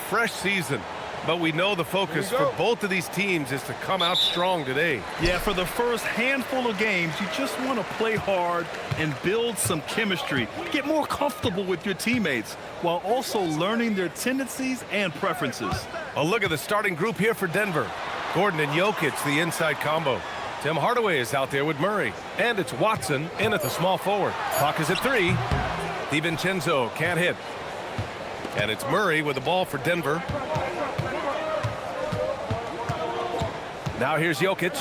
fresh season. But we know the focus for both of these teams is to come out strong today. Yeah, for the first handful of games, you just want to play hard and build some chemistry. Get more comfortable with your teammates while also learning their tendencies and preferences. A look at the starting group here for Denver. Gordon and Jokic, the inside combo. Tim Hardaway is out there with Murray. And it's Watson in at the small forward. Clock is at 3. DiVincenzo can't hit. And it's Murray with the ball for Denver. Now here's Jokic.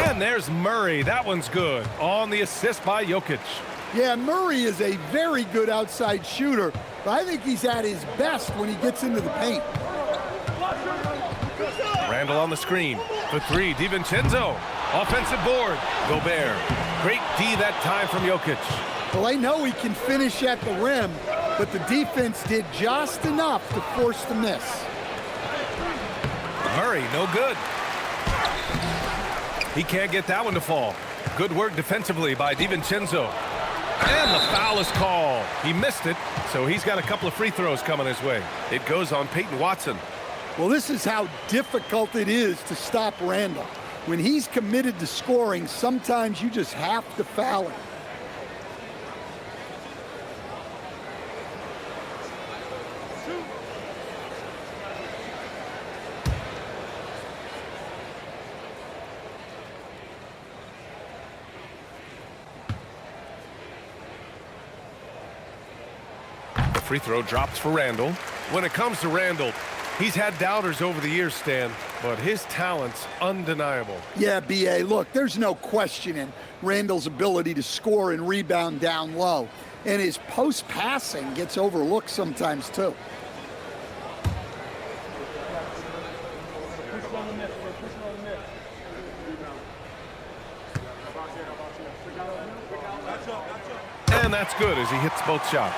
And there's Murray. That one's good. On the assist by Jokic. Yeah, Murray is a very good outside shooter, but I think he's at his best when he gets into the paint. Randall on the screen. For 3, DiVincenzo. Offensive board. Gobert. Great D that time from Jokic. Well, I know he can finish at the rim, but the defense did just enough to force the miss. Murray, no good. He can't get that one to fall. Good work defensively by DiVincenzo. And the foul is called. He missed it, so he's got a couple of free throws coming his way. It goes on Peyton Watson. Well, this is how difficult it is to stop Randall. When he's committed to scoring, sometimes you just have to foul him. Free throw drops for Randall. When it comes to Randall, he's had doubters over the years, Stan, but his talent's undeniable. Yeah, B.A., look, there's no questioning Randall's ability to score and rebound down low. And his post-passing gets overlooked sometimes, too. And that's good as he hits both shots.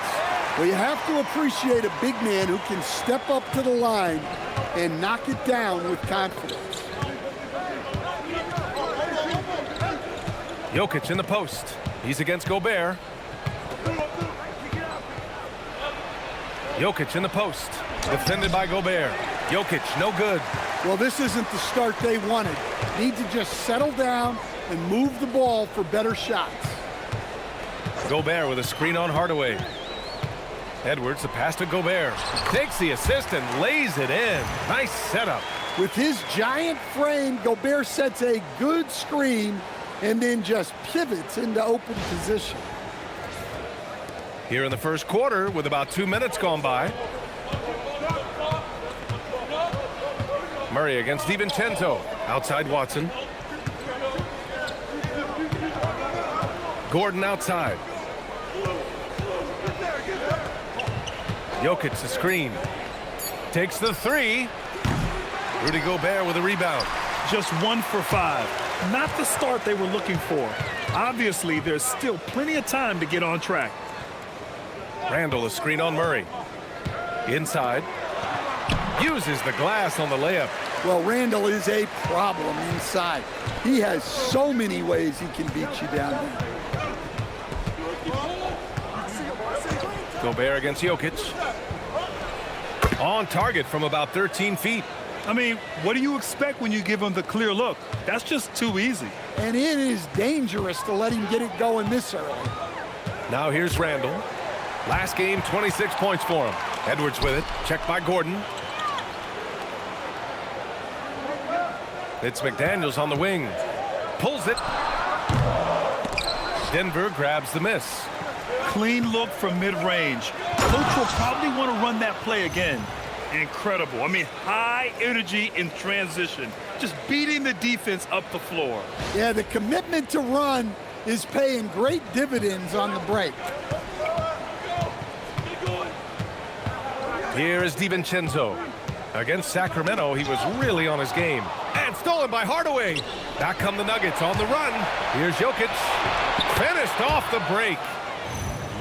Well, you have to appreciate a big man who can step up to the line and knock it down with confidence. Jokic in the post. He's against Gobert. Jokic in the post. Defended by Gobert. Jokic, no good. Well, this isn't the start they wanted. Need to just settle down and move the ball for better shots. Gobert with a screen on Hardaway. Edwards, the pass to Gobert. Takes the assist and lays it in. Nice setup. With his giant frame, Gobert sets a good screen and then just pivots into open position. Here in the first quarter with about 2 minutes gone by. Murray against DiVincenzo. Outside Watson. Gordon outside. Jokic the screen. Takes the 3. Rudy Gobert with a rebound. Just 1 for 5. Not the start they were looking for. Obviously, there's still plenty of time to get on track. Randall a screen on Murray. Inside. Uses the glass on the layup. Well, Randall is a problem inside. He has so many ways he can beat you down there. Gobert against Jokic. On target from about 13 feet. I mean, what do you expect when you give him the clear look? That's just too easy. And it is dangerous to let him get it going this early. Now here's Randall. Last game, 26 points for him. Edwards with it. Checked by Gordon. It's McDaniels on the wing. Pulls it. Denver grabs the miss. Clean look from mid-range. Coach will probably want to run that play again. Incredible. I mean, high energy in transition. Just beating the defense up the floor. Yeah, the commitment to run is paying great dividends on the break. Here is DiVincenzo. Against Sacramento, he was really on his game. And stolen by Hardaway. Back come the Nuggets on the run. Here's Jokic. Finished off the break.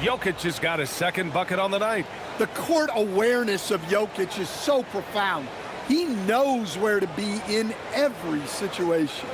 Jokic has got his second bucket on the night. The court awareness of Jokic is so profound. He knows where to be in every situation.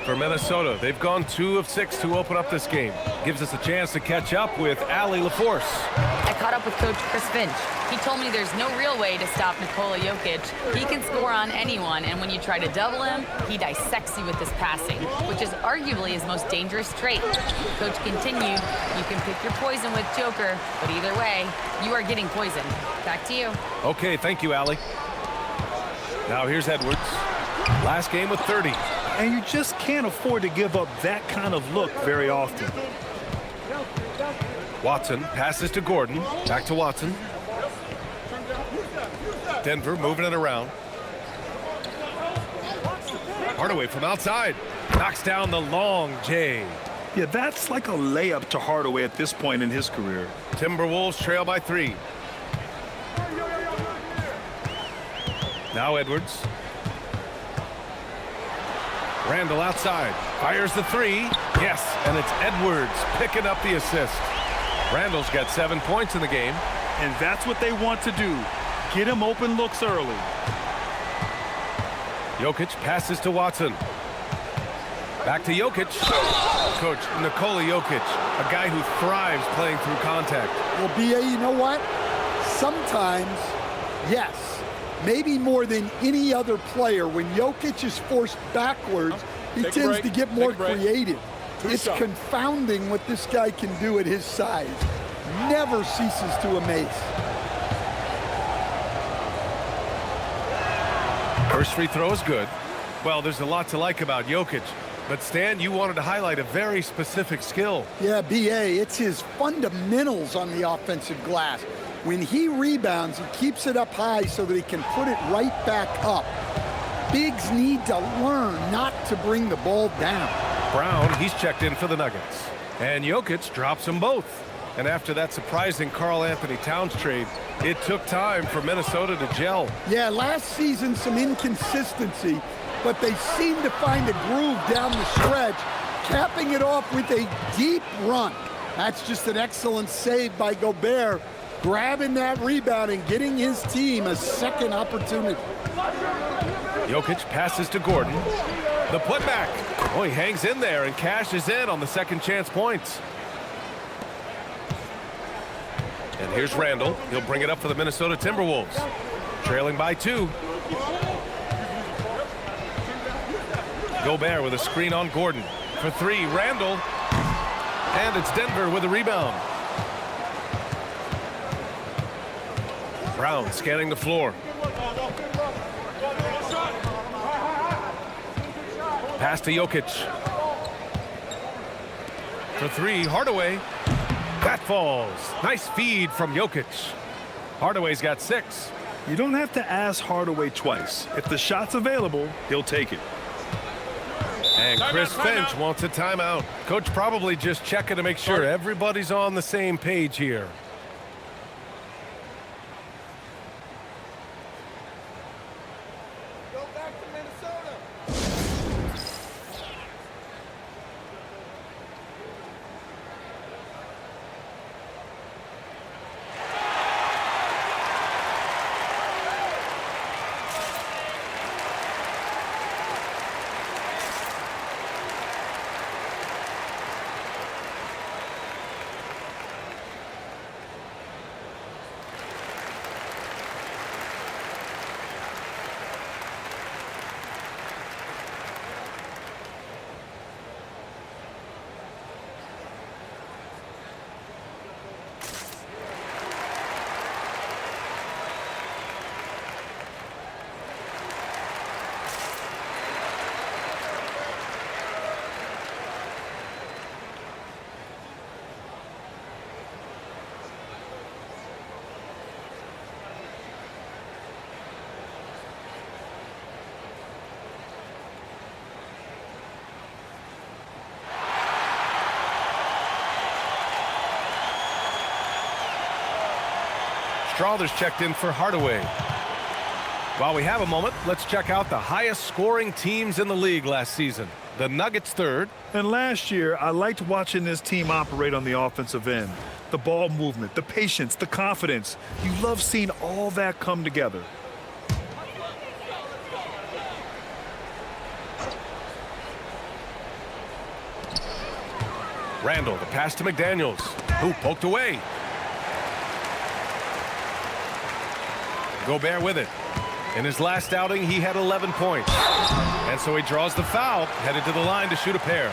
for Minnesota. They've gone 2 of 6 to open up this game. Gives us a chance to catch up with Allie LaForce. I caught up with Coach Chris Finch. He told me there's no real way to stop Nikola Jokic. He can score on anyone, and when you try to double him, he dissects you with his passing, which is arguably his most dangerous trait. Coach continued, you can pick your poison with Joker, but either way, you are getting poisoned. Back to you. Okay, thank you, Allie. Now here's Edwards. Last game with 30. And you just can't afford to give up that kind of look very often. Watson passes to Gordon. Back to Watson. Denver moving it around. Hardaway from outside. Knocks down the long J. Yeah, that's like a layup to Hardaway at this point in his career. Timberwolves trail by 3. Now Edwards. Randall outside. Fires the 3. Yes, and it's Edwards picking up the assist. Randall's got 7 points in the game. And that's what they want to do. Get him open looks early. Jokic passes to Watson. Back to Jokic. Coach, Nikola Jokic, a guy who thrives playing through contact. Well, B.A., you know what? Sometimes, yes, maybe more than any other player, when Jokic is forced backwards, he tends to get more creative. It's confounding what this guy can do at his size. Never ceases to amaze. First free throw is good. Well, there's a lot to like about Jokic. But, Stan, you wanted to highlight a very specific skill. Yeah, B.A., it's his fundamentals on the offensive glass. When he rebounds, he keeps it up high so that he can put it right back up. Bigs need to learn not to bring the ball down. Brown, he's checked in for the Nuggets. And Jokic drops them both. And after that surprising Karl Anthony Towns trade, it took time for Minnesota to gel. Yeah, last season some inconsistency, but they seem to find a groove down the stretch, capping it off with a deep run. That's just an excellent save by Gobert, grabbing that rebound and getting his team a second opportunity. Jokic passes to Gordon. The putback. Oh, he hangs in there and cashes in on the second chance points. And here's Randall. He'll bring it up for the Minnesota Timberwolves. Trailing by 2. Gobert with a screen on Gordon. For 3, Randall. And it's Denver with a rebound. Brown scanning the floor. Pass to Jokic. For 3, Hardaway. That falls. Nice feed from Jokic. Hardaway's got 6. You don't have to ask Hardaway twice. If the shot's available, he'll take it. And Chris Finch wants a timeout. Coach probably just checking to make sure everybody's on the same page here. Go back to Minnesota. Strawther's checked in for Hardaway. While we have a moment, let's check out the highest scoring teams in the league last season. The Nuggets 3rd. And last year, I liked watching this team operate on the offensive end. The ball movement, the patience, the confidence. You love seeing all that come together. Randall, the pass to McDaniels, who poked away. Gobert with it. In his last outing, he had 11 points. And so he draws the foul, headed to the line to shoot a pair.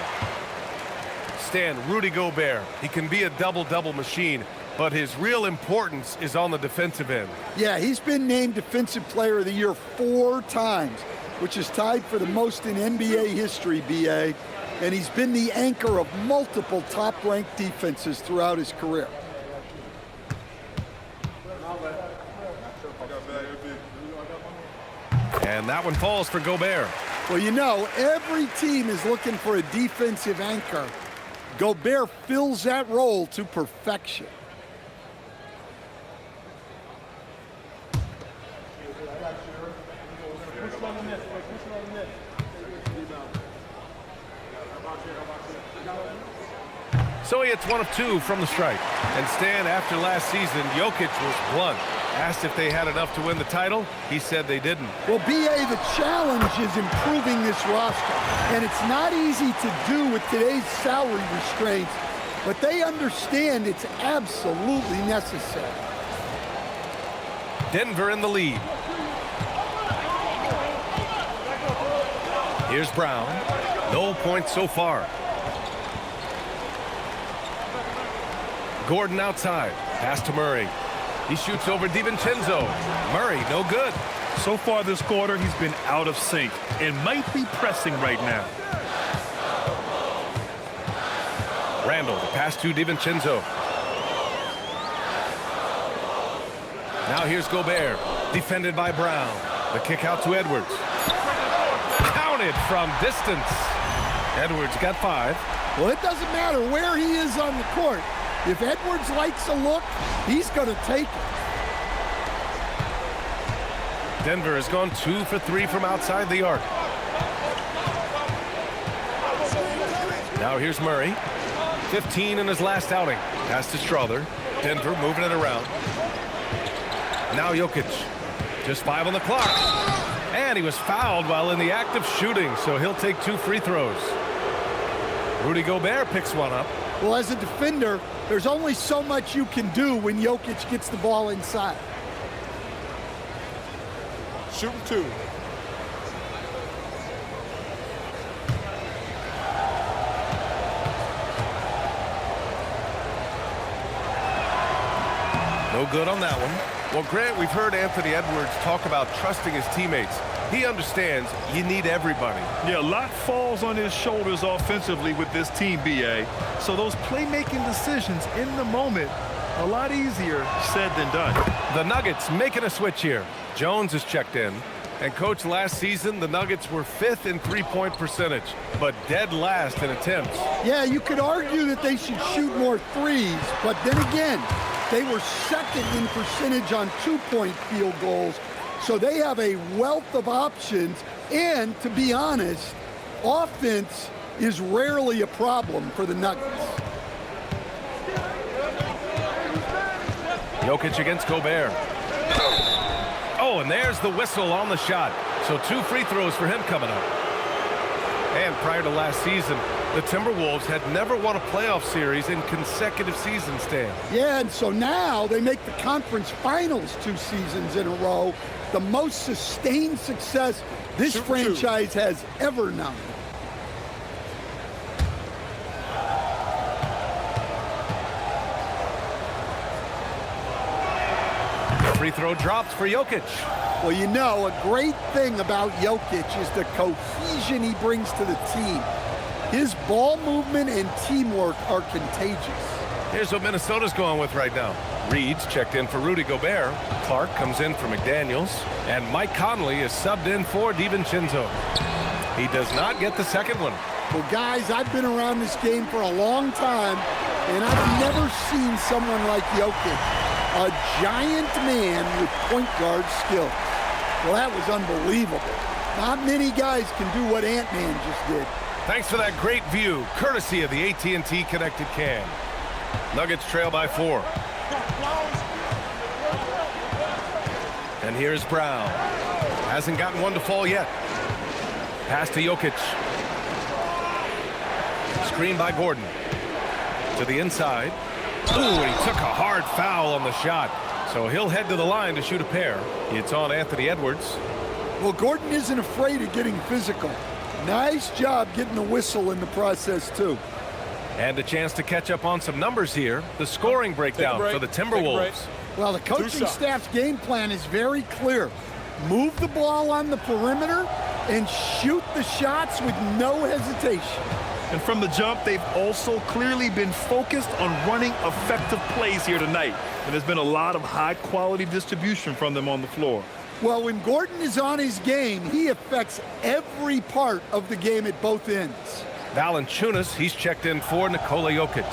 Stan, Rudy Gobert, he can be a double-double machine, but his real importance is on the defensive end. Yeah, he's been named Defensive Player of the Year 4 times, which is tied for the most in NBA history, B.A., and he's been the anchor of multiple top-ranked defenses throughout his career. And that one falls for Gobert. Well, you know, every team is looking for a defensive anchor. Gobert fills that role to perfection. So he hits 1 of 2 from the stripe. And Stan, after last season, Jokic was blunt. Asked if they had enough to win the title, he said they didn't. Well, B.A., the challenge is improving this roster. And it's not easy to do with today's salary restraints, but they understand it's absolutely necessary. Denver in the lead. Here's Brown. No points so far. Gordon outside. Pass to Murray. He shoots over DiVincenzo. Murray, no good. So far this quarter, he's been out of sync and might be pressing right now. Randall, the pass to DiVincenzo. Now here's Gobert, defended by Brown. The kick out to Edwards. Counted from distance. Edwards got 5. Well, it doesn't matter where he is on the court. If Edwards likes a look, he's going to take it. Denver has gone 2 for 3 from outside the arc. Now here's Murray. 15 in his last outing. Pass to Strother. Denver moving it around. Now Jokic. Just 5 on the clock. And he was fouled while in the act of shooting, so he'll take 2 free throws. Rudy Gobert picks one up. Well, as a defender, there's only so much you can do when Jokic gets the ball inside. Shooting 2. No good on that one. Well, Grant, we've heard Anthony Edwards talk about trusting his teammates. He understands you need everybody. Yeah, a lot falls on his shoulders offensively with this team, B.A. So those playmaking decisions in the moment, a lot easier said than done. The Nuggets making a switch here. Jones is checked in. And, Coach, last season, the Nuggets were 5th in three-point percentage, but dead last in attempts. Yeah, you could argue that they should shoot more threes, but then again, they were 2nd in percentage on 2-point field goals. So they have a wealth of options, and to be honest, offense is rarely a problem for the Nuggets. Jokic against Gobert. Oh, and there's the whistle on the shot. So 2 free throws for him coming up. And prior to last season, the Timberwolves had never won a playoff series in consecutive seasons, Stan. Yeah, and so now they make the conference finals 2 seasons in a row. The most sustained success this franchise has ever known. Free throw drops for Jokic. Well, you know, a great thing about Jokic is the cohesion he brings to the team. His ball movement and teamwork are contagious. Here's what Minnesota's going with right now. Reed's checked in for Rudy Gobert. Clark comes in for McDaniels. And Mike Conley is subbed in for DiVincenzo. He does not get the second one. Well, guys, I've been around this game for a long time, and I've never seen someone like Jokic. A giant man with point guard skill. Well, that was unbelievable. Not many guys can do what Ant-Man just did. Thanks for that great view, courtesy of the AT&T Connected Cam. Nuggets trail by 4. And here's Brown. Hasn't gotten one to fall yet. Pass to Jokic. Screen by Gordon. To the inside. Ooh, and he took a hard foul on the shot. So he'll head to the line to shoot a pair. It's on Anthony Edwards. Well, Gordon isn't afraid of getting physical. Nice job getting the whistle in the process, too. And a chance to catch up on some numbers here. The scoring breakdown for the Timberwolves. Well, the coaching staff's game plan is very clear. Move the ball on the perimeter and shoot the shots with no hesitation. And from the jump, they've also clearly been focused on running effective plays here tonight. And there's been a lot of high-quality distribution from them on the floor. Well, when Gordon is on his game, he affects every part of the game at both ends. Valanciunas, he's checked in for Nikola Jokic.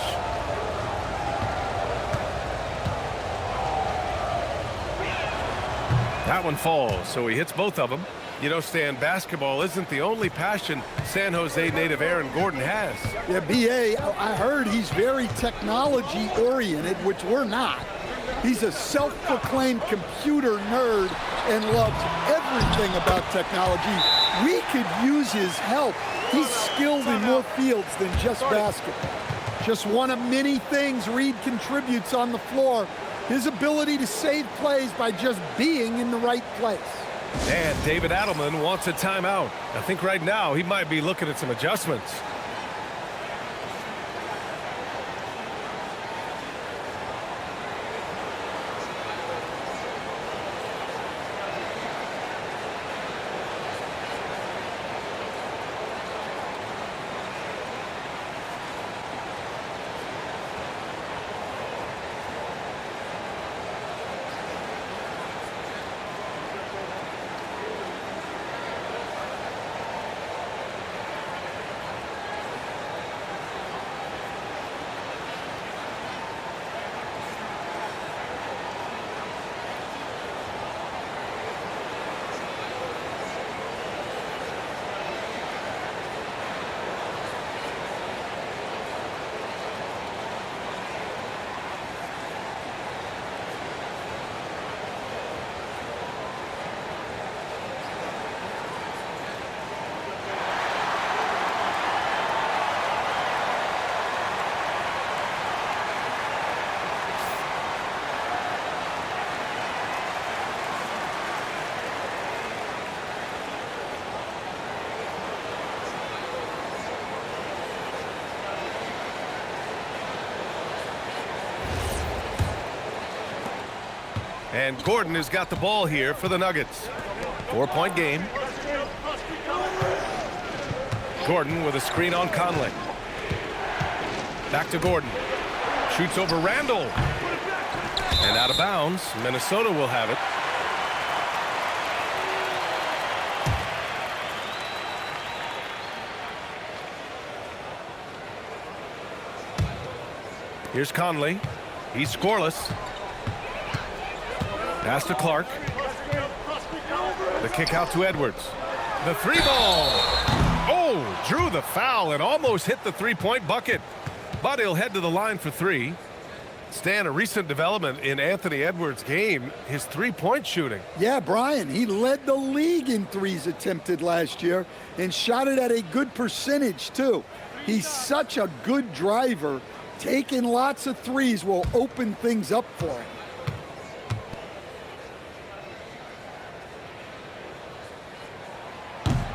That one falls, so he hits both of them. You know, Stan, basketball isn't the only passion San Jose native Aaron Gordon has. Yeah, B.A., I heard he's very technology-oriented, which we're not. He's a self-proclaimed computer nerd and loves everything about technology. We could use his help. He's skilled in more fields than just basketball. Just one of many things Reed contributes on the floor. His ability to save plays by just being in the right place. And David Adelman wants a timeout. I think right now he might be looking at some adjustments. And Gordon has got the ball here for the Nuggets. 4-point game. Gordon with a screen on Conley. Back to Gordon. Shoots over Randall. And out of bounds. Minnesota will have it. Here's Conley. He's scoreless. Pass to Clark. The kick out to Edwards. The three ball. Oh, drew the foul and almost hit the three-point bucket. But he'll head to the line for three. Stan, a recent development in Anthony Edwards' game, his three-point shooting. Yeah, Brian, he led the league in threes attempted last year and shot it at a good percentage, too. He's such a good driver. Taking lots of threes will open things up for him.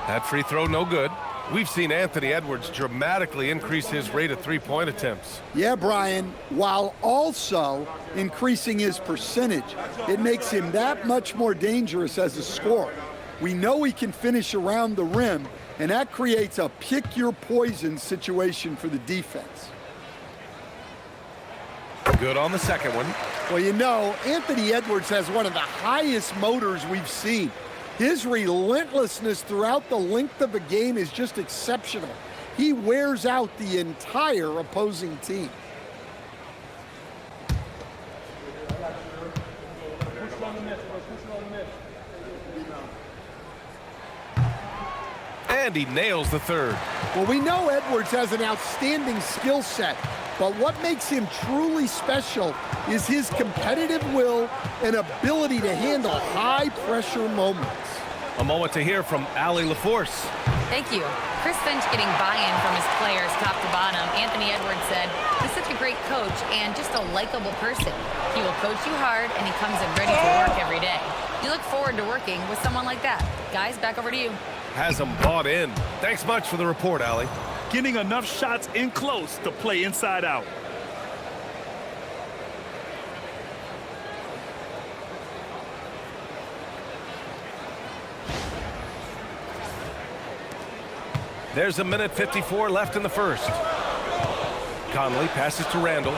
That free throw, no good. We've seen Anthony Edwards dramatically increase his rate of three-point attempts. Yeah, Brian, while also increasing his percentage, it makes him that much more dangerous as a scorer. We know he can finish around the rim, and that creates a pick-your-poison situation for the defense. Good on the second one. Well, you know, Anthony Edwards has one of the highest motors we've seen. His relentlessness throughout the length of a game is just exceptional. He wears out the entire opposing team. And he nails the third. Well, we know Edwards has an outstanding skill set, but what makes him truly special is his competitive will and ability to handle high-pressure moments. A moment to hear from Allie LaForce. Thank you. Chris Finch getting buy-in from his players top to bottom. Anthony Edwards said, he's such a great coach and just a likable person. He will coach you hard, and he comes in ready to work every day. You look forward to working with someone like that. Guys, back over to you. Has them bought in. Thanks much for the report, Allie. Getting enough shots in close to play inside out. There's a minute 54 left in the first. Conley passes to Randall.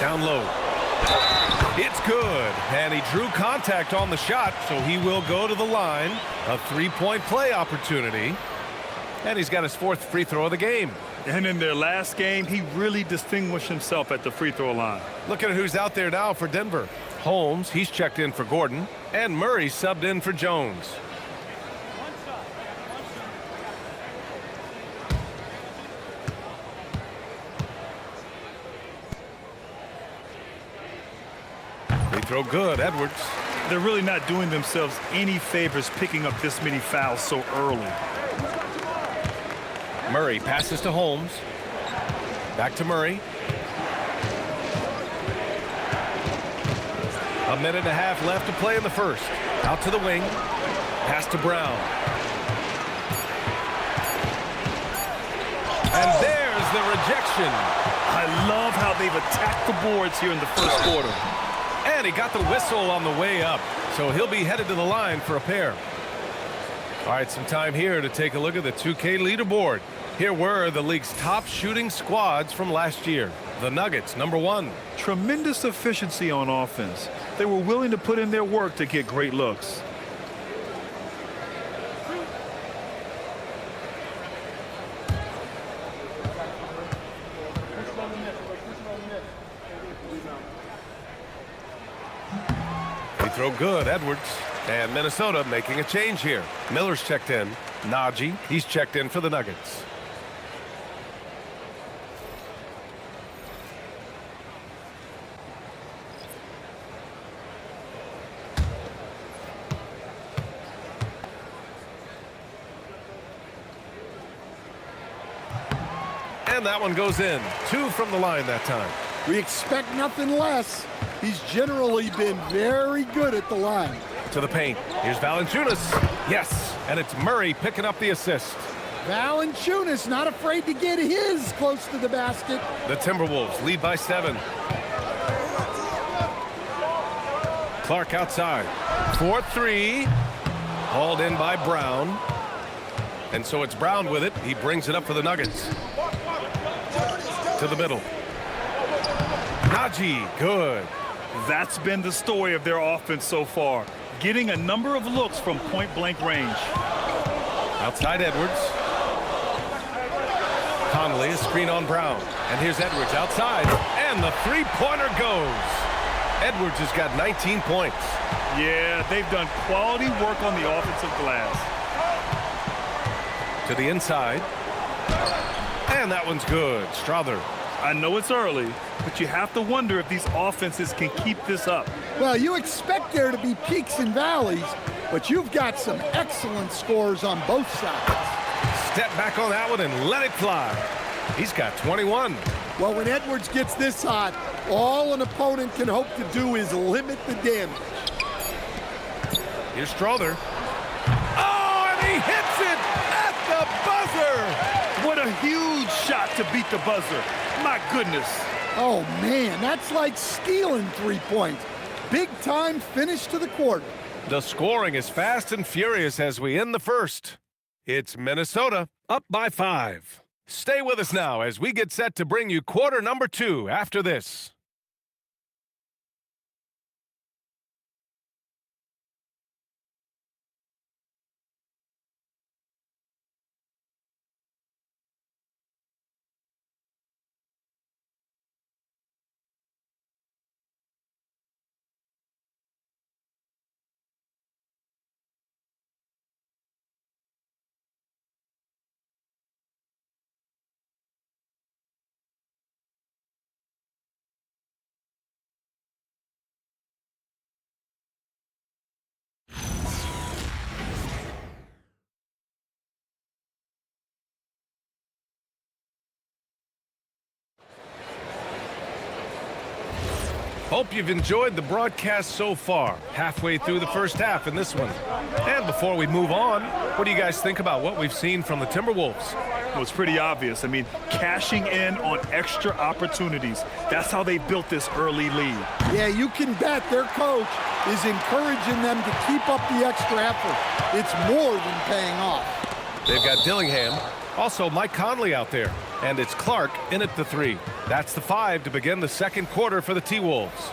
Down low. It's good. And he drew contact on the shot, so he will go to the line. A three-point play opportunity. And he's got his fourth free throw of the game. And in their last game, he really distinguished himself at the free throw line. Look at who's out there now for Denver. Holmes, he's checked in for Gordon. And Murray subbed in for Jones. Free throw good, Edwards. They're really not doing themselves any favors picking up this many fouls so early. Murray passes to Holmes. Back to Murray. A minute and a half left to play in the first. Out to the wing. Pass to Brown. And there's the rejection. I love how they've attacked the boards here in the first quarter. And he got the whistle on the way up. So he'll be headed to the line for a pair. All right, some time here to take a look at the 2K leaderboard. Here were the league's top shooting squads from last year. The Nuggets, number 1. Tremendous efficiency on offense. They were willing to put in their work to get great looks. Free throw good, Edwards. And Minnesota making a change here. Miller's checked in. Najee, he's checked in for the Nuggets. And that one goes in. 2 from the line that time. We expect nothing less. He's generally been very good at the line. To the paint. Here's Valanciunas. Yes, and it's Murray picking up the assist. Valanciunas not afraid to get his close to the basket. The Timberwolves lead by 7. Clark outside. 4-3. Hauled in by Brown. And so it's Brown with it. He brings it up for the Nuggets. To the middle. Najee, good. That's been the story of their offense so far. Getting a number of looks from point-blank range. Outside Edwards. Conley, a screen on Brown. And here's Edwards outside. And the three-pointer goes. Edwards has got 19 points. Yeah, they've done quality work on the offensive glass. To the inside. And that one's good. Strother. I know it's early, but you have to wonder if these offenses can keep this up. Well, you expect there to be peaks and valleys, but you've got some excellent scores on both sides. Step back on that one and let it fly. He's got 21. Well, when Edwards gets this hot, all an opponent can hope to do is limit the damage. Here's Strother. Oh, and he hits it at the buzzer. What a huge shot to beat the buzzer. My goodness. Oh, man, that's like stealing 3 points. Big time finish to the quarter. The scoring is fast and furious as we end the first. It's Minnesota up by 5. Stay with us now as we get set to bring you quarter number 2 after this. Hope you've enjoyed the broadcast so far. Halfway through the first half in this one. And before we move on, what do you guys think about what we've seen from the Timberwolves? Well, it's pretty obvious. I mean, cashing in on extra opportunities. That's how they built this early lead. Yeah, you can bet their coach is encouraging them to keep up the extra effort. It's more than paying off. They've got Dillingham, also Mike Conley out there, and it's Clark in at the 3. That's the 5 to begin the second quarter for the T-Wolves.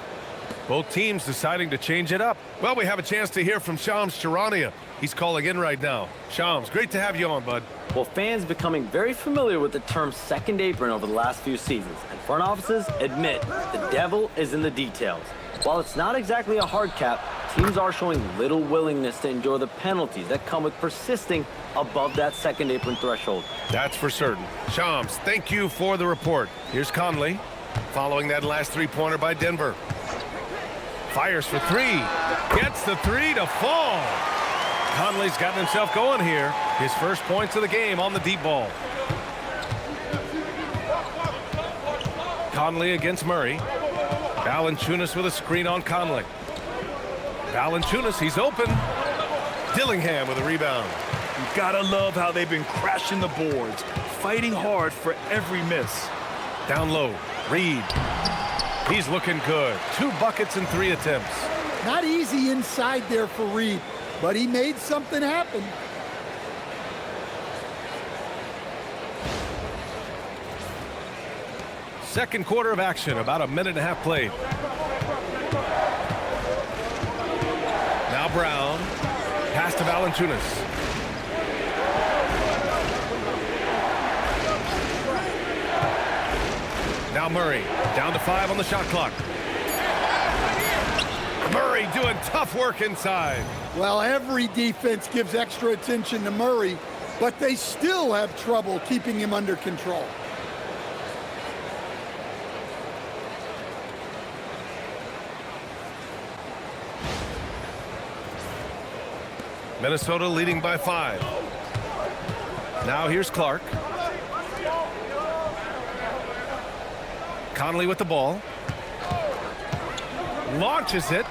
Both teams deciding to change it up. Well, we have a chance to hear from Shams Charania. He's calling in right now. Shams, great to have you on, bud. Well, fans becoming very familiar with the term second apron over the last few seasons, and front offices admit the devil is in the details. While it's not exactly a hard cap, teams are showing little willingness to endure the penalties that come with persisting above that second apron threshold. That's for certain. Shams, thank you for the report. Here's Conley, following that last three-pointer by Denver. Fires for 3, gets the 3 to fall. Conley's gotten himself going here. His first points of the game on the deep ball. Conley against Murray. Valanciunas with a screen on Conley. Valanciunas, he's open. Dillingham with a rebound. You gotta love how they've been crashing the boards, fighting hard for every miss. Down low, Reed. He's looking good. 2 buckets and 3 attempts. Not easy inside there for Reed, but he made something happen. Second quarter of action, about a minute and a half played. Now Brown, pass to Valanciunas. Now Murray, down to 5 on the shot clock. Murray doing tough work inside. Well, every defense gives extra attention to Murray, but they still have trouble keeping him under control. Minnesota leading by 5. Now here's Clark. Conley with the ball. Launches it.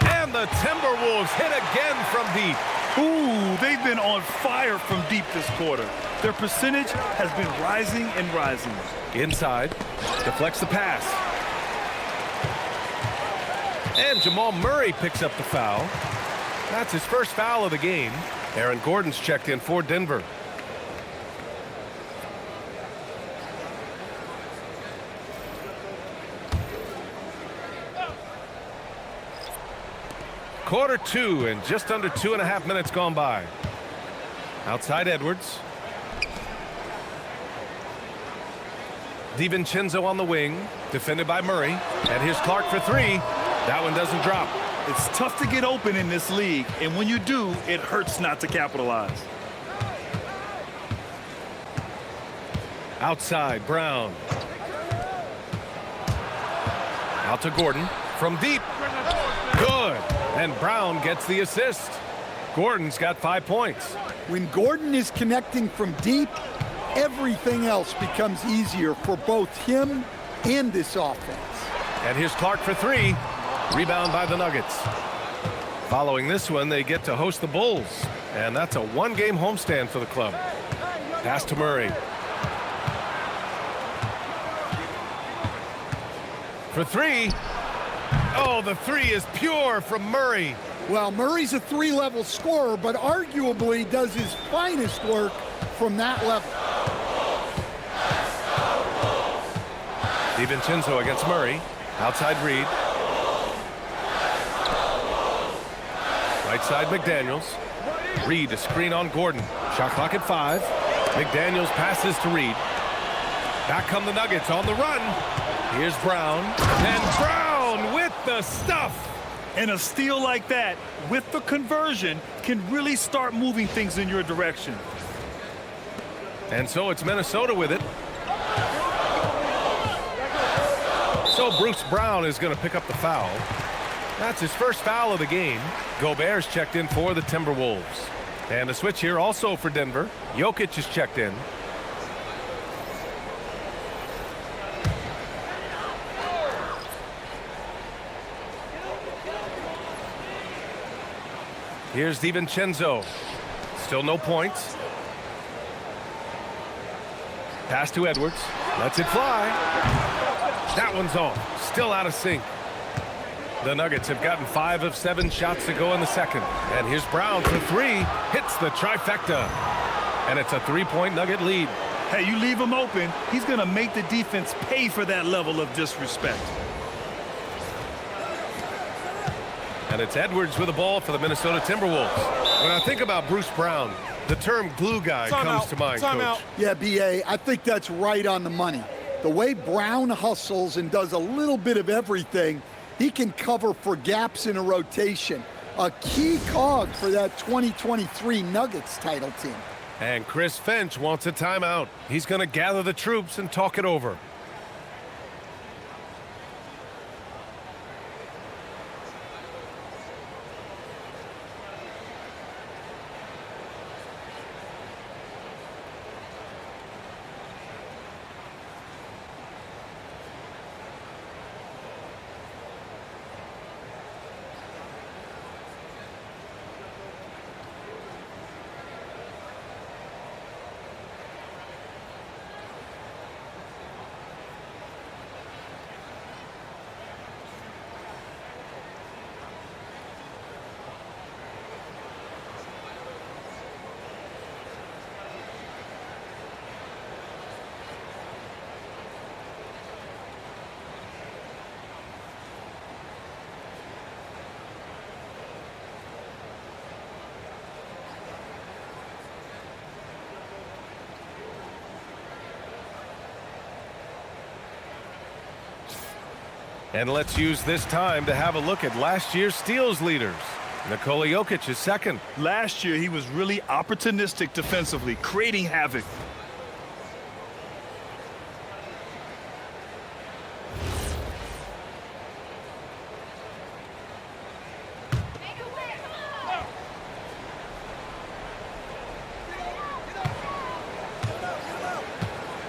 And the Timberwolves hit again from deep. Ooh, they've been on fire from deep this quarter. Their percentage has been rising and rising. Inside. Deflects the pass. And Jamal Murray picks up the foul. That's his first foul of the game. Aaron Gordon's checked in for Denver. Quarter 2 and just under 2.5 minutes gone by. Outside Edwards. DiVincenzo on the wing, defended by Murray. And here's Clark for 3. That one doesn't drop. It's tough to get open in this league, and when you do, it hurts not to capitalize. Outside, Brown. Out to Gordon from deep. Good. And Brown gets the assist. Gordon's got 5 points. When Gordon is connecting from deep, everything else becomes easier for both him and this offense. And here's Clark for 3. Rebound by the Nuggets. Following this one, they get to host the Bulls. And that's a 1-game homestand for the club. Pass to Murray. For 3. Oh, the 3 is pure from Murray. Well, Murray's a 3-level scorer, but arguably does his finest work from that level. DiVincenzo against Murray. Outside Reed. Right side McDaniels. Reed a screen on Gordon. Shot clock at 5. McDaniels passes to Reed. Back come the Nuggets on the run. Here's Brown. And Brown with the stuff. And a steal like that, with the conversion, can really start moving things in your direction. And so it's Minnesota with it. So Bruce Brown is going to pick up the foul. That's his first foul of the game. Gobert's checked in for the Timberwolves. And a switch here also for Denver. Jokic is checked in. Here's DiVincenzo. Still no points. Pass to Edwards. Lets it fly. That one's off. Still out of sync. The Nuggets have gotten 5 of 7 shots to go in the second. And here's Brown for 3. Hits the trifecta. And it's a 3-point Nugget lead. Hey, you leave him open, he's going to make the defense pay for that level of disrespect. And it's Edwards with the ball for the Minnesota Timberwolves. When I think about Bruce Brown, the term glue guy comes to mind, Coach. Yeah, B.A., I think that's right on the money. The way Brown hustles and does a little bit of everything, he can cover for gaps in a rotation. A key cog for that 2023 Nuggets title team. And Chris Finch wants a timeout. He's going to gather the troops and talk it over. And let's use this time to have a look at last year's steals leaders. Nikola Jokic is second. Last year, he was really opportunistic defensively, creating havoc.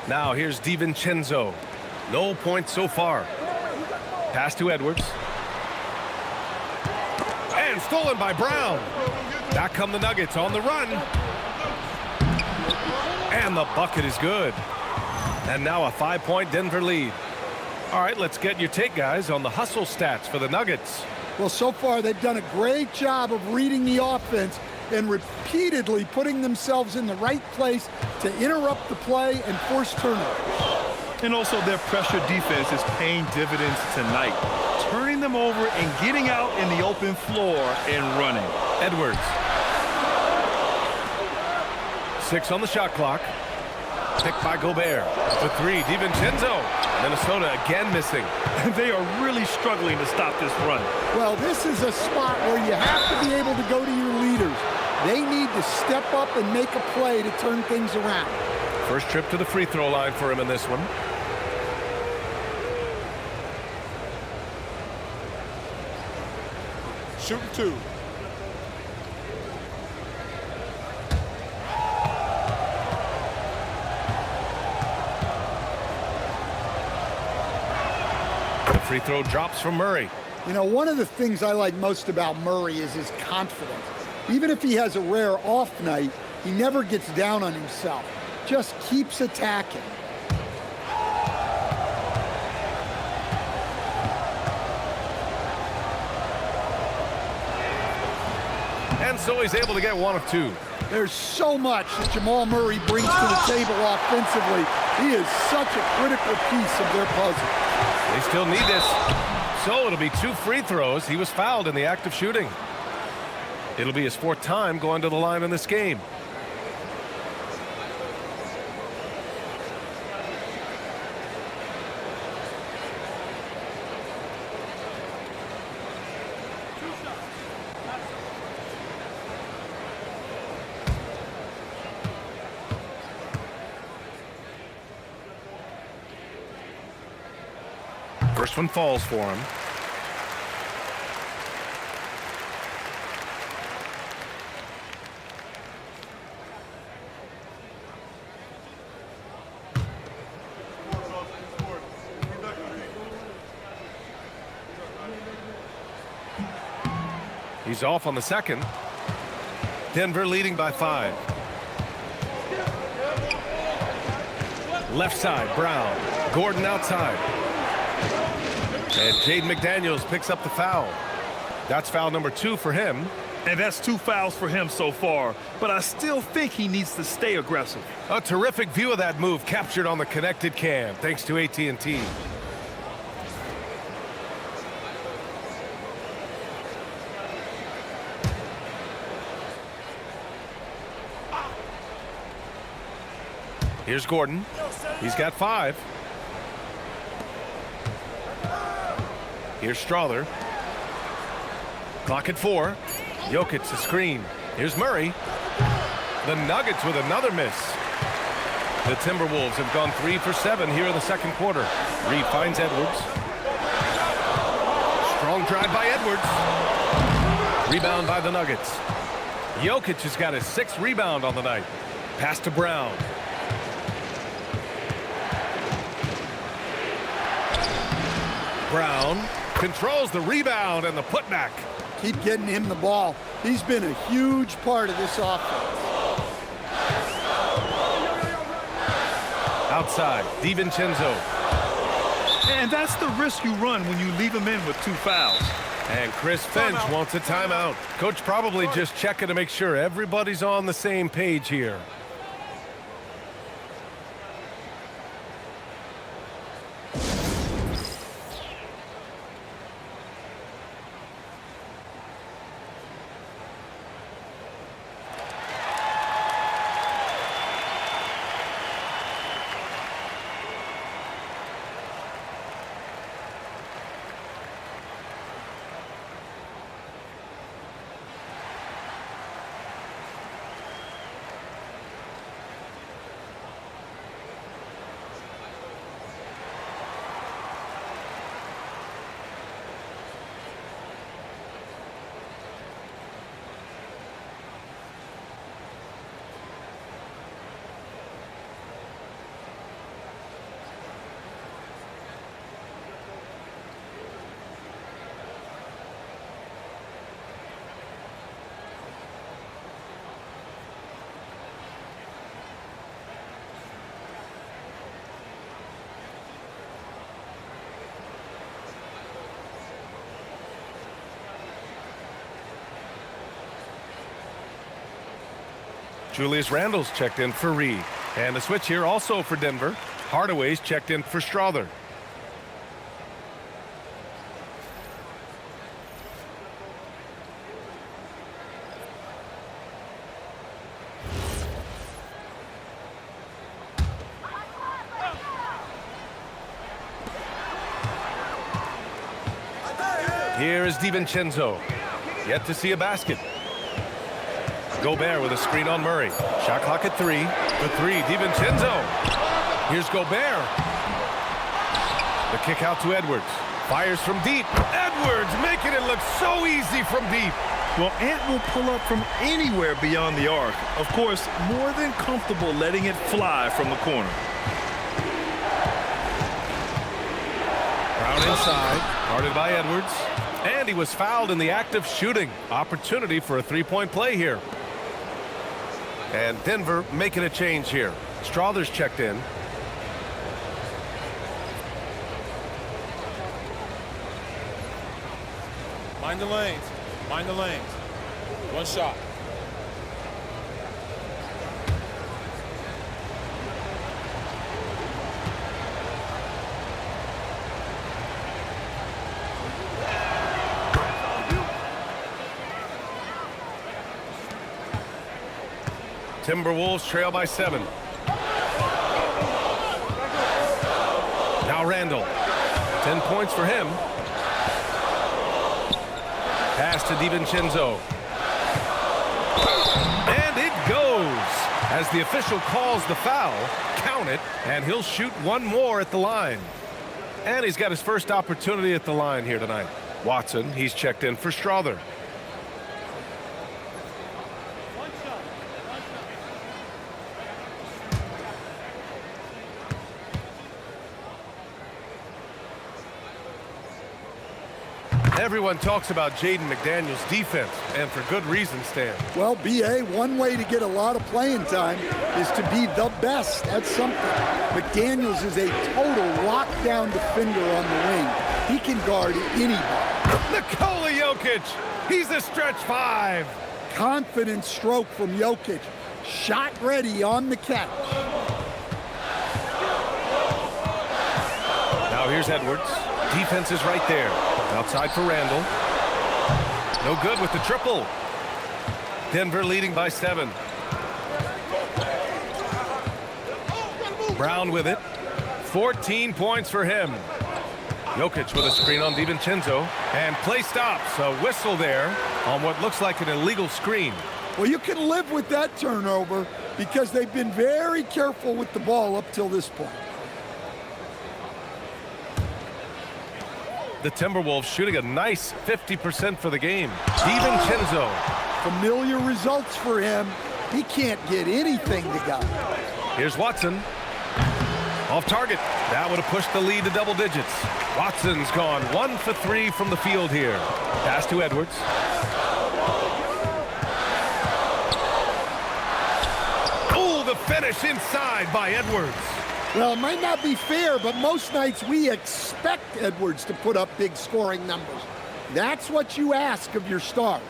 Now here's DiVincenzo. No points so far. Pass to Edwards. And stolen by Brown. Back come the Nuggets on the run. And the bucket is good. And now a 5-point Denver lead. All right, let's get your take, guys, on the hustle stats for the Nuggets. Well, so far they've done a great job of reading the offense and repeatedly putting themselves in the right place to interrupt the play and force turnovers. And also their pressure defense is paying dividends tonight, turning them over and getting out in the open floor and running. Edwards. 6 on the shot clock. Picked by Gobert. For 3, DiVincenzo. Minnesota again missing. They are really struggling to stop this run. Well, this is a spot where you have to be able to go to your leaders. They need to step up and make a play to turn things around. First trip to the free throw line for him in this one. Shooting 2. The free throw drops from Murray. You know, one of the things I like most about Murray is his confidence. Even if he has a rare off night, he never gets down on himself. Just keeps attacking. And so he's able to get 1 of 2. There's so much that Jamal Murray brings to the table offensively. He is such a critical piece of their puzzle. They still need this. So it'll be 2 free throws. He was fouled in the act of shooting. It'll be his 4th time going to the line in this game. First one falls for him. He's off on the second. Denver leading by 5. Left side, Brown. Gordon outside. And Jaden McDaniels picks up the foul. That's foul number 2 for him. And that's 2 fouls for him so far. But I still think he needs to stay aggressive. A terrific view of that move captured on the connected cam, thanks to AT&T. Here's Gordon. He's got 5. Here's Strother. Clock at 4. Jokic the screen. Here's Murray. The Nuggets with another miss. The Timberwolves have gone 3 for 7 here in the second quarter. Reed finds Edwards. Strong drive by Edwards. Rebound by the Nuggets. Jokic has got his 6th rebound on the night. Pass to Brown. Brown controls the rebound and the putback. Keep getting him the ball. He's been a huge part of this offense. Outside, DiVincenzo. And that's the risk you run when you leave him in with 2 fouls. And Chris Finch wants a timeout. Coach probably just checking to make sure everybody's on the same page here. Julius Randle's checked in for Reed. And the switch here also for Denver. Hardaway's checked in for Strother. Here is DiVincenzo. Yet to see a basket. Gobert with a screen on Murray. Shot clock at 3. The 3, DiVincenzo. Here's Gobert. The kick out to Edwards. Fires from deep. Edwards making it look so easy from deep. Well, Ant will pull up from anywhere beyond the arc. Of course, more than comfortable letting it fly from the corner. Brown inside. Guarded by Edwards. And he was fouled in the act of shooting. Opportunity for a 3-point play here. And Denver making a change here. Strother's checked in. Mind the lanes. Mind the lanes. One shot. Timberwolves trail by 7. Now Randle. 10 points for him. Pass to DiVincenzo. And it goes. As the official calls the foul, count it, and he'll shoot one more at the line. And he's got his first opportunity at the line here tonight. Watson, he's checked in for Strother. Everyone talks about Jaden McDaniels' defense, and for good reason, Stan. Well, B.A., one way to get a lot of playing time is to be the best. That's something. McDaniels is a total lockdown defender on the wing. He can guard anybody. Nikola Jokic, he's a stretch 5. Confident stroke from Jokic. Shot ready on the catch. Now here's Edwards. Defense is right there. Outside for Randall. No good with the triple. Denver leading by 7. Brown with it. 14 points for him. Jokic with a screen on DiVincenzo. And play stops. A whistle there on what looks like an illegal screen. Well, you can live with that turnover because they've been very careful with the ball up till this point. The Timberwolves shooting a nice 50% for the game. DiVincenzo. Familiar results for him. He can't get anything to go. Here's Watson. Off target. That would have pushed the lead to double digits. Watson's gone 1 for 3 from the field here. Pass to Edwards. Oh, the finish inside by Edwards. Well, it might not be fair, but most nights we expect Edwards to put up big scoring numbers. That's what you ask of your stars.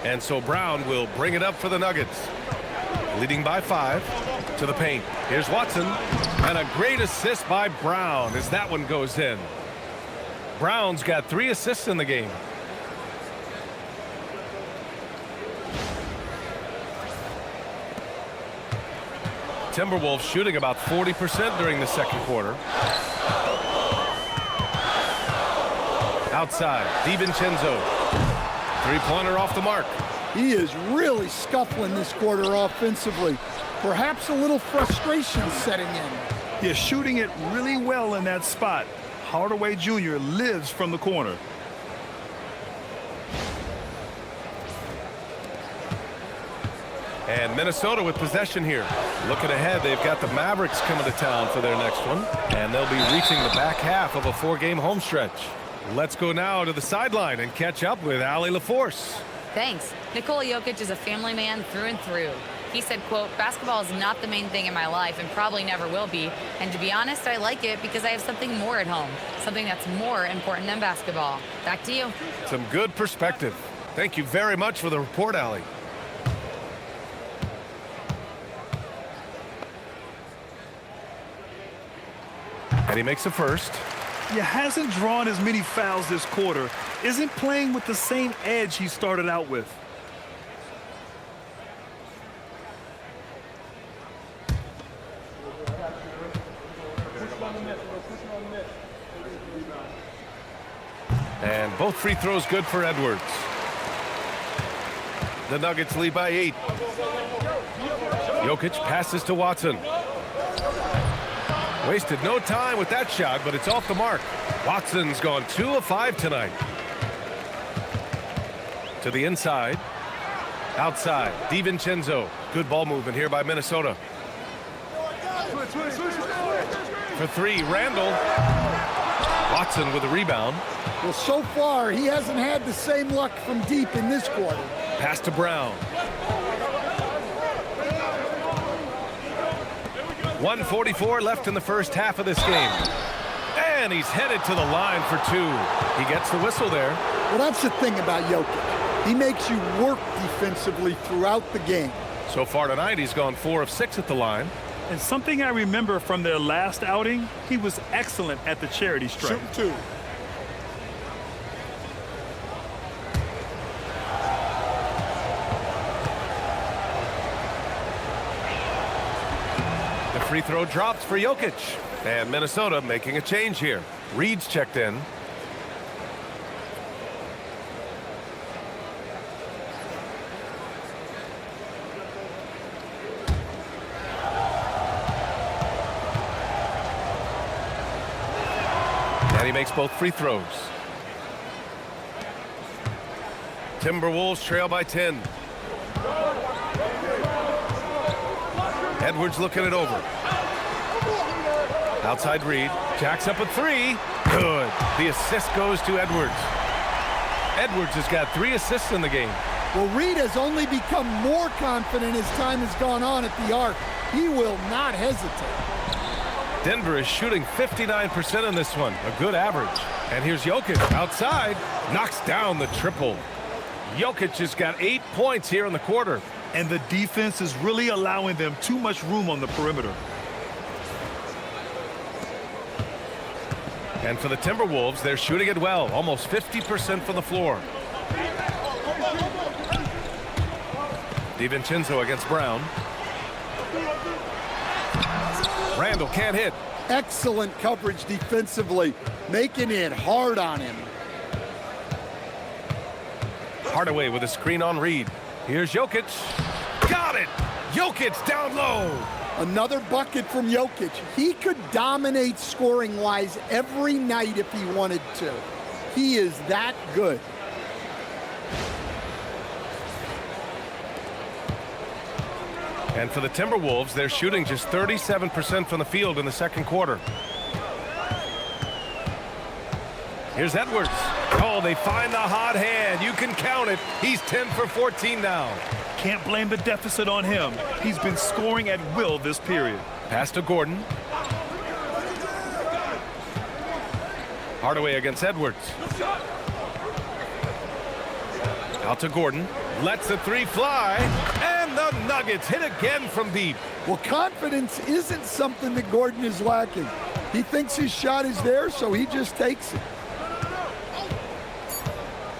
And so Brown will bring it up for the Nuggets. Leading by 5 to the paint. Here's Watson. And a great assist by Brown as that one goes in. Brown's got 3 assists in the game. Timberwolves shooting about 40% during the second quarter. Outside, DiVincenzo. Three-pointer off the mark. He is really scuffling this quarter offensively. Perhaps a little frustration setting in. Yeah, shooting it really well in that spot. Hardaway Jr. lives from the corner. And Minnesota with possession here. Looking ahead, they've got the Mavericks coming to town for their next one. And they'll be reaching the back half of a 4-game home stretch. Let's go now to the sideline and catch up with Allie LaForce. Thanks. Nikola Jokic is a family man through and through. He said, quote, "Basketball is not the main thing in my life and probably never will be. And to be honest, I like it because I have something more at home, something that's more important than basketball." Back to you. Some good perspective. Thank you very much for the report, Allie. And he makes the first. He hasn't drawn as many fouls this quarter. Isn't playing with the same edge he started out with. And both free throws good for Edwards. The Nuggets lead by 8. Jokic passes to Watson. Wasted no time with that shot, but it's off the mark. Watson's gone 2 of 5 tonight. To the inside. Outside. DiVincenzo. Good ball movement here by Minnesota. For 3, Randall. Watson with a rebound. Well, so far, he hasn't had the same luck from deep in this quarter. Pass to Brown. 1:44 left in the first half of this game. And he's headed to the line for 2. He gets the whistle there. Well, that's the thing about Jokic. He makes you work defensively throughout the game. So far tonight, he's gone 4 of 6 at the line. And something I remember from their last outing, he was excellent at the charity stripe. Shoot 2. The free throw drops for Jokic. And Minnesota making a change here. Reed's checked in. And he makes both free throws. Timberwolves trail by 10. Edwards looking it over. Outside Reed. Jacks up a three. Good. The assist goes to Edwards. Edwards has got 3 assists in the game. Well, Reed has only become more confident as time has gone on at the arc. He will not hesitate. Denver is shooting 59% in this one, a good average. And here's Jokic outside, knocks down the triple. Jokic has got 8 points here in the quarter. And the defense is really allowing them too much room on the perimeter. And for the Timberwolves, they're shooting it well, almost 50% from the floor. DiVincenzo against Brown. Randall can't hit. Excellent coverage defensively, making it hard on him. Hardaway with a screen on Reed. Here's Jokic. Got it! Jokic down low. Another bucket from Jokic. He could dominate scoring-wise every night if he wanted to. He is that good. And for the Timberwolves, they're shooting just 37% from the field in the second quarter. Here's Edwards. Oh, they find the hot hand. You can count it. He's 10 for 14 now. Can't blame the deficit on him. He's been scoring at will this period. Pass to Gordon. Hardaway against Edwards. Out to Gordon. Lets the three fly. And the Nuggets hit again from deep. Well, confidence isn't something that Gordon is lacking. He thinks his shot is there, so he just takes it.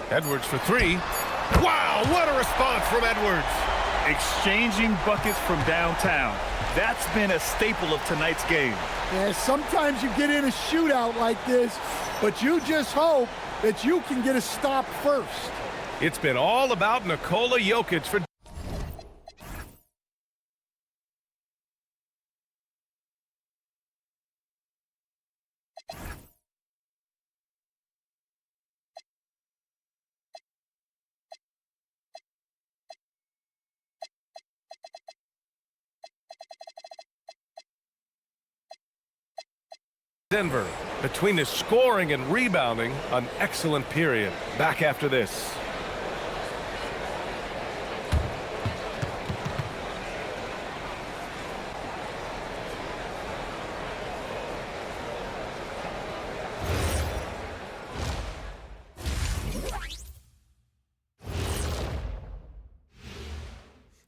Edwards for three. Wow, what a response from Edwards. Exchanging buckets from downtown. That's been a staple of tonight's game. Yeah, sometimes you get in a shootout like this, but you just hope that you can get a stop first. It's been all about Nikola Jokic for Denver. Between his scoring and rebounding, an excellent period. Back after this.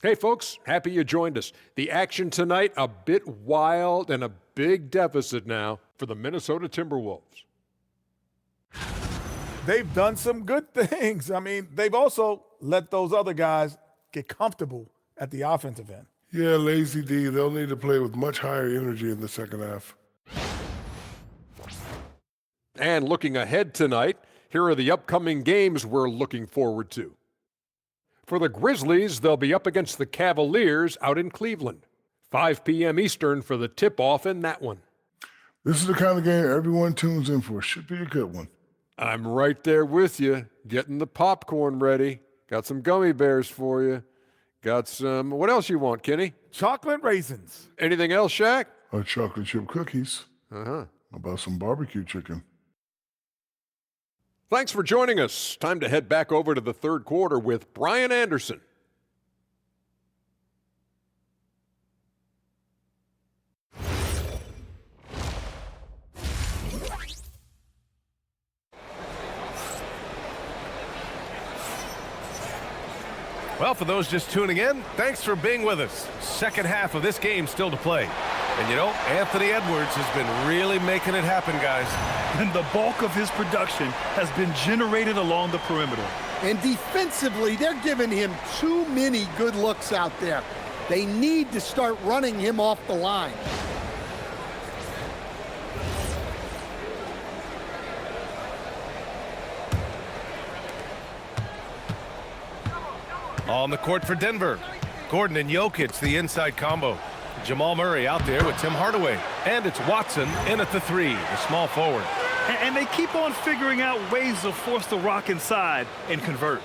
Hey folks, happy you joined us. The action tonight, a bit wild and a big deficit now for the Minnesota Timberwolves. They've done some good things. I mean, they've also let those other guys get comfortable at the offensive end. Yeah, Lazy D, they'll need to play with much higher energy in the second half. And looking ahead tonight, here are the upcoming games we're looking forward to. For the Grizzlies, they'll be up against the Cavaliers out in Cleveland. 5 p.m. Eastern for the tip-off in that one. This is the kind of game everyone tunes in for. Should be a good one. I'm right there with you, getting the popcorn ready. Got some gummy bears for you. Got some, what else you want, Kenny? Chocolate raisins. Anything else, Shaq? Chocolate chip cookies. Uh-huh. How about some barbecue chicken? Thanks for joining us. Time to head back over to the third quarter with Brian Anderson. Well, for those just tuning in, thanks for being with us. Second half of this game still to play. And you know, Anthony Edwards has been really making it happen, guys. And the bulk of his production has been generated along the perimeter. And defensively, they're giving him too many good looks out there. They need to start running him off the line. On the court for Denver, Gordon and Jokic, the inside combo. Jamal Murray out there with Tim Hardaway. And it's Watson in at the three, the small forward. And they keep on figuring out ways to force the rock inside and convert.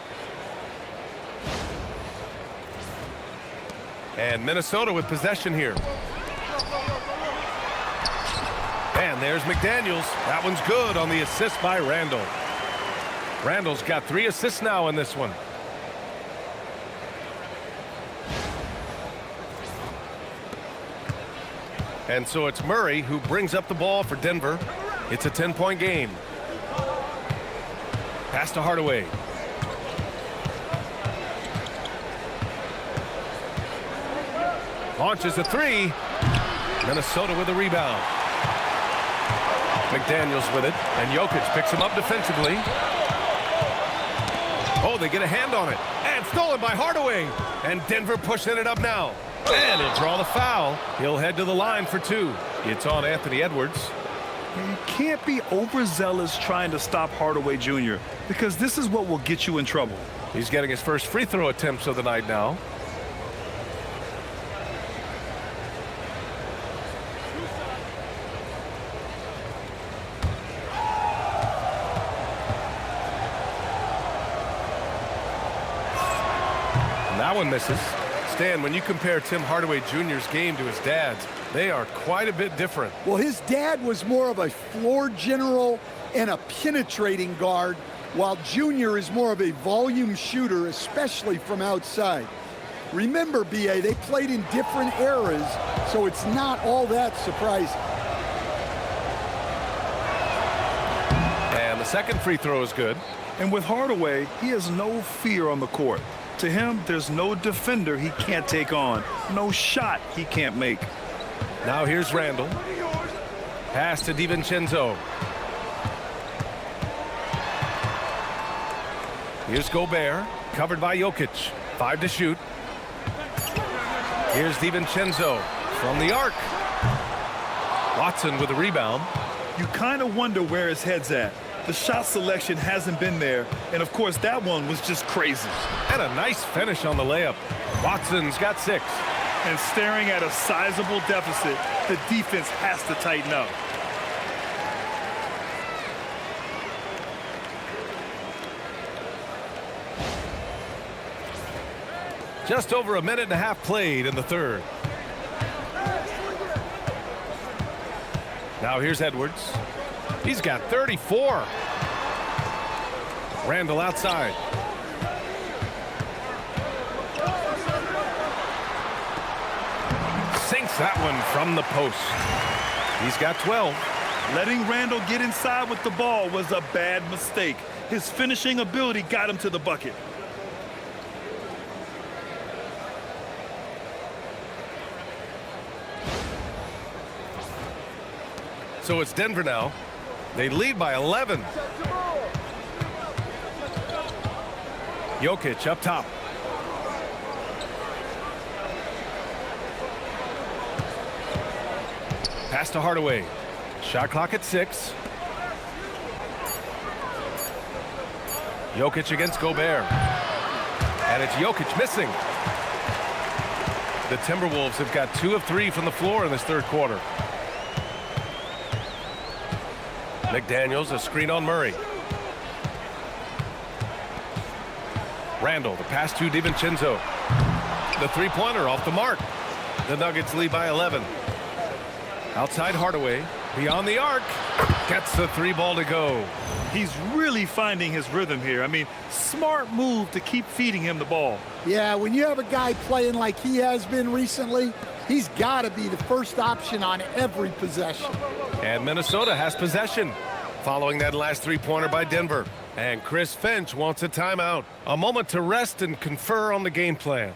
And Minnesota with possession here. And there's McDaniels. That one's good on the assist by Randall. Randall's got 3 assists now in this one. And so it's Murray who brings up the ball for Denver. It's a 10-point game. Pass to Hardaway. Launches a 3. Minnesota with a rebound. McDaniels with it, and Jokic picks him up defensively. Oh, they get a hand on it, and stolen by Hardaway. And Denver pushing it up now. And he'll draw the foul. He'll head to the line for 2. It's on Anthony Edwards. You can't be overzealous trying to stop Hardaway Jr. because this is what will get you in trouble. He's getting his first free throw attempts of the night now. That one misses. Stan, when you compare Tim Hardaway Jr.'s game to his dad's, they are quite a bit different. Well, his dad was more of a floor general and a penetrating guard, while Junior is more of a volume shooter, especially from outside. Remember, B.A., they played in different eras, so it's not all that surprising. And the second free throw is good. And with Hardaway, he has no fear on the court. To him, there's no defender he can't take on, no shot he can't make. Now here's Randall. Pass to DiVincenzo. Here's Gobert, covered by Jokic. 5 to shoot. Here's DiVincenzo from the arc. Watson with a rebound. You kind of wonder where his head's at. The shot selection hasn't been there, and of course that one was just crazy. And a nice finish on the layup. Watson's got 6. And staring at a sizable deficit, the defense has to tighten up. Just over a minute and a half played in the third. Now here's Edwards. He's got 34. Randall outside. Sinks that one from the post. He's got 12. Letting Randall get inside with the ball was a bad mistake. His finishing ability got him to the bucket. So it's Denver now. They lead by 11. Jokic up top. Pass to Hardaway. Shot clock at 6. Jokic against Gobert. And it's Jokic missing. The Timberwolves have got 2 of 3 from the floor in this third quarter. McDaniels, a screen on Murray. Randall, the pass to DiVincenzo. The three-pointer off the mark. The Nuggets lead by 11. Outside Hardaway, beyond the arc. Gets the 3 ball to go. He's really finding his rhythm here. I mean, smart move to keep feeding him the ball. Yeah, when you have a guy playing like he has been recently, he's got to be the first option on every possession. And Minnesota has possession following that last three-pointer by Denver. And Chris Finch wants a timeout. A moment to rest and confer on the game plan.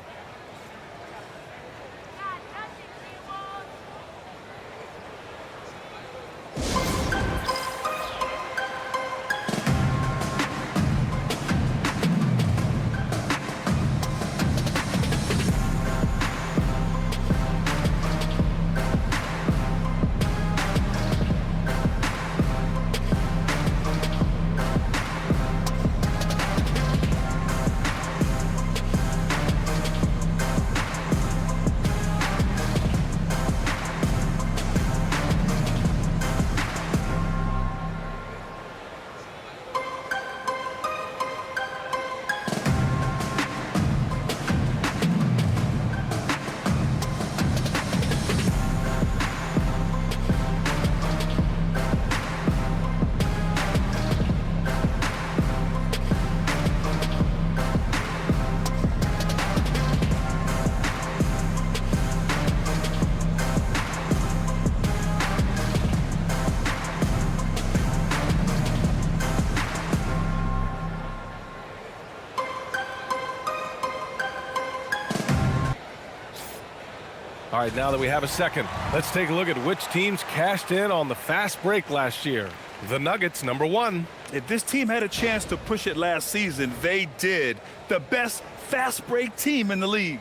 right, now that we have a second, let's take a look at which teams cashed in on the fast break last year. The Nuggets, number 1. If this team had a chance to push it last season, they did. The best fast break team in the league.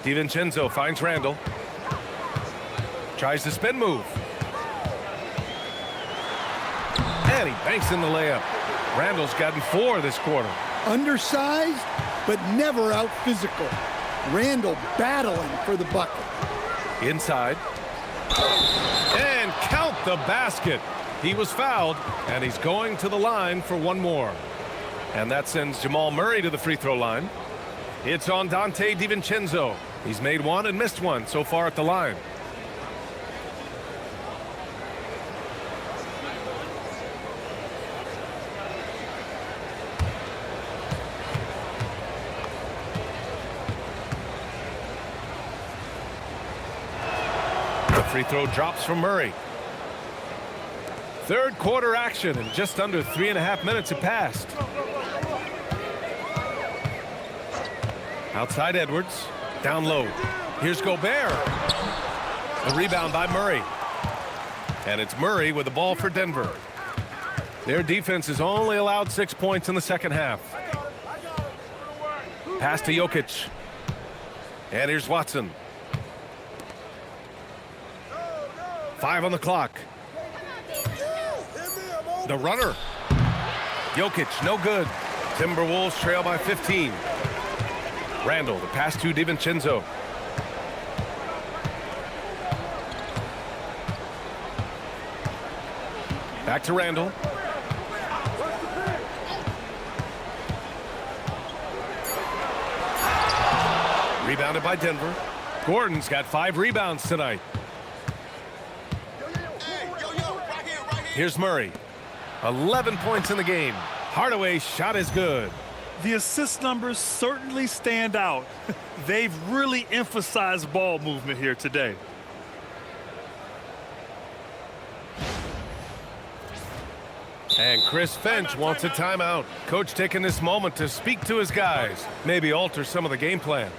DiVincenzo finds Randall. Tries the spin move. And he banks in the layup. Randall's gotten 4 this quarter. Undersized, but never out physical. Randall battling for the bucket. Inside. And count the basket. He was fouled, and he's going to the line for one more. And that sends Jamal Murray to the free throw line. It's on Donte DiVincenzo. He's made 1 and missed 1 so far at the line. The free throw drops from Murray. Third quarter action, and just under 3.5 minutes have passed. Outside Edwards. Down low. Here's Gobert. The rebound by Murray. And it's Murray with the ball for Denver. Their defense has only allowed 6 points in the second half. Pass to Jokic. And here's Watson. 5 on the clock. The runner. Jokic, no good. Timberwolves trail by 15. Randall, the pass to DiVincenzo. Back to Randall. Rebounded by Denver. Gordon's got 5 rebounds tonight. Here's Murray. 11 points in the game. Hardaway's shot is good. The assist numbers certainly stand out. They've really emphasized ball movement here today. And Chris Finch wants a timeout. Coach taking this moment to speak to his guys. Maybe alter some of the game plan.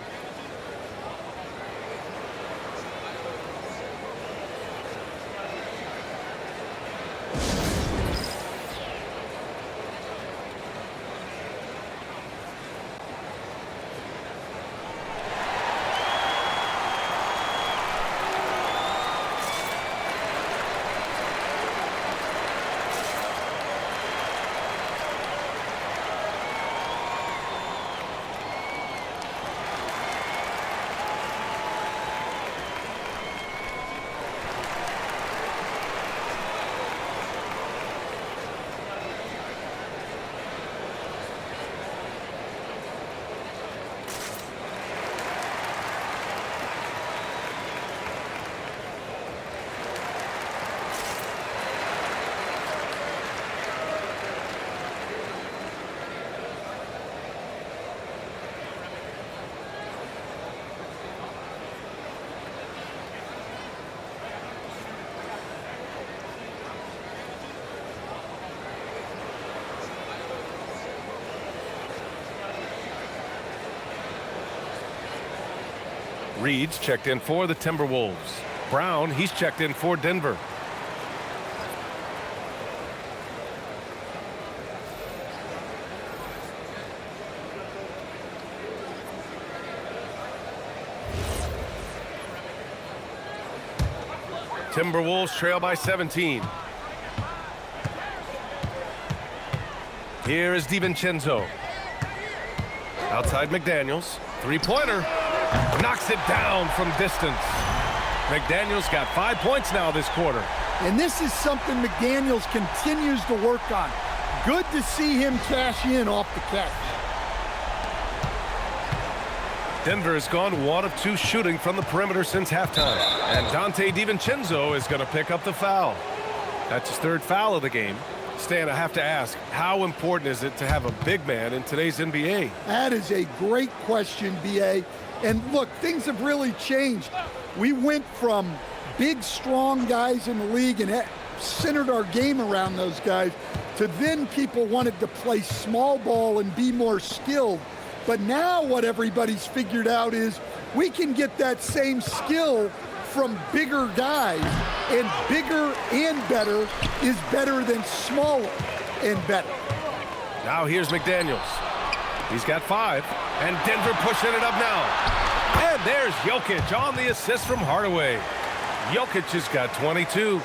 Reed's checked in for the Timberwolves. Brown, he's checked in for Denver. Timberwolves trail by 17. Here is DiVincenzo. Outside McDaniels. Three-pointer. Knocks it down from distance. McDaniels got 5 points now this quarter. And this is something McDaniels continues to work on. Good to see him cash in off the catch. Denver has gone 1 of 2 shooting from the perimeter since halftime. And Donte DiVincenzo is going to pick up the foul. That's his 3rd foul of the game. Stan, I have to ask, how important is it to have a big man in today's NBA? That is a great question, B.A. And look, things have really changed. We went from big, strong guys in the league and centered our game around those guys, to then people wanted to play small ball and be more skilled. But now what everybody's figured out is we can get that same skill from bigger guys, and bigger and better is better than smaller and better. Now here's McDaniels. He's got 5, and Denver pushing it up now. And there's Jokic on the assist from Hardaway. Jokic has got 22.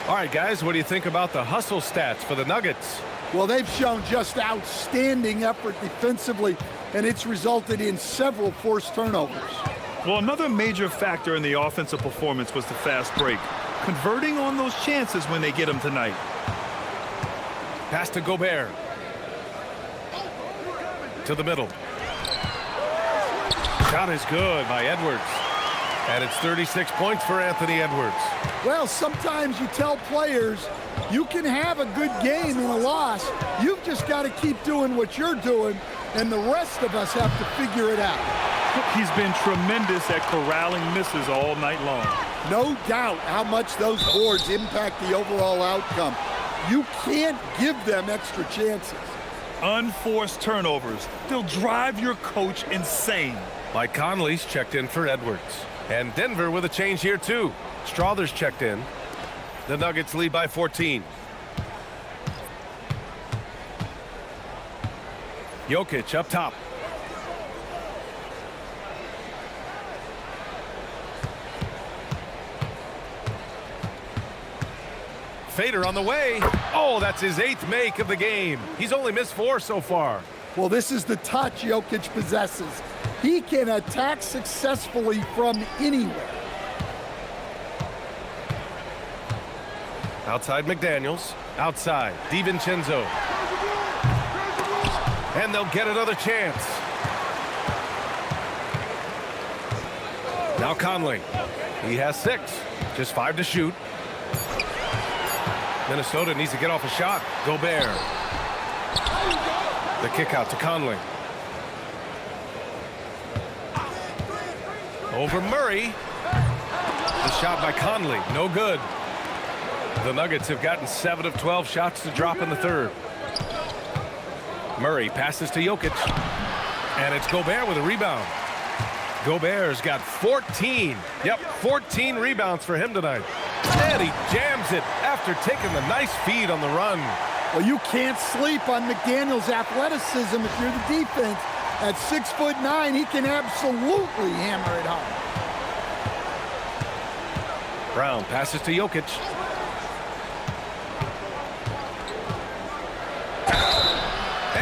All right, guys, what do you think about the hustle stats for the Nuggets? Well, they've shown just outstanding effort defensively, and it's resulted in several forced turnovers. Well, another major factor in the offensive performance was the fast break. Converting on those chances when they get them tonight. Pass to Gobert. To the middle. Shot is good by Edwards. And it's 36 points for Anthony Edwards. Well, sometimes you tell players you can have a good game in a loss. You've just got to keep doing what you're doing, and the rest of us have to figure it out. He's been tremendous at corralling misses all night long. No doubt how much those boards impact the overall outcome. You can't give them extra chances. Unforced turnovers. They'll drive your coach insane. Mike Conley's checked in for Edwards. And Denver with a change here, too. Strother's checked in. The Nuggets lead by 14. Jokic up top. Fader on the way. Oh, that's his 8th make of the game. He's only missed 4 so far. Well, this is the touch Jokic possesses. He can attack successfully from anywhere. Outside McDaniels. Outside DiVincenzo. And they'll get another chance. Now Conley. He has 6. Just 5 to shoot. Minnesota needs to get off a shot. Gobert. The kick out to Conley. Over Murray. The shot by Conley. No good. The Nuggets have gotten 7 of 12 shots to drop in the third. Murray passes to Jokic. And it's Gobert with a rebound. Gobert's got 14. Yep, 14 rebounds for him tonight. And he jams it after taking the nice feed on the run. Well, you can't sleep on McDaniels' athleticism if you're the defense. At 6'9", he can absolutely hammer it home. Brown passes to Jokic.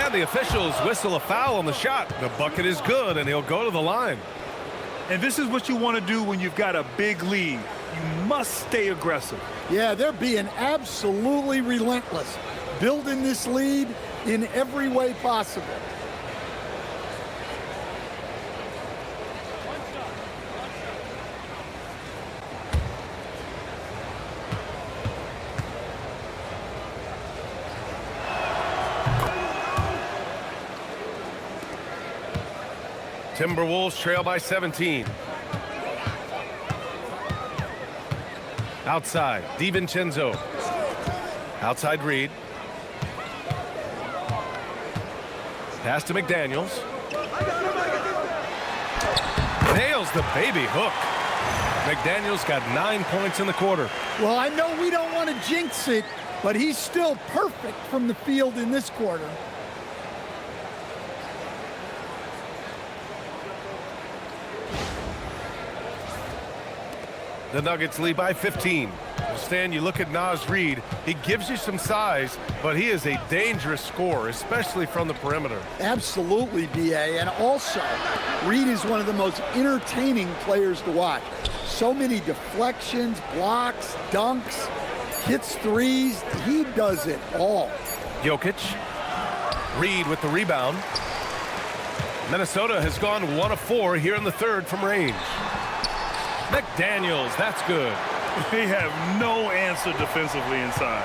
And the officials whistle a foul on the shot. The bucket is good, and he'll go to the line. And this is what you want to do when you've got a big lead. You must stay aggressive. Yeah, they're being absolutely relentless, building this lead in every way possible. Timberwolves trail by 17. Outside, DiVincenzo. Outside Reed. Pass to McDaniels. Nails the baby hook. McDaniels got 9 points in the quarter. Well, I know we don't want to jinx it, but he's still perfect from the field in this quarter. The Nuggets lead by 15. Stan, you look at Naz Reid, he gives you some size, but he is a dangerous scorer, especially from the perimeter. Absolutely, B.A. And also, Reid is one of the most entertaining players to watch. So many deflections, blocks, dunks, hits threes. He does it all. Jokic. Reid with the rebound. Minnesota has gone 1 of 4 here in the third from range. McDaniels, that's good. They have no answer defensively inside.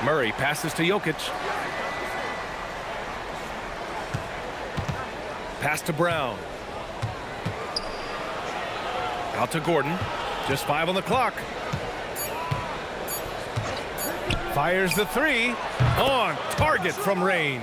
Murray passes to Jokic. Pass to Brown. Out to Gordon. Just 5 on the clock. Fires the 3. On target from range.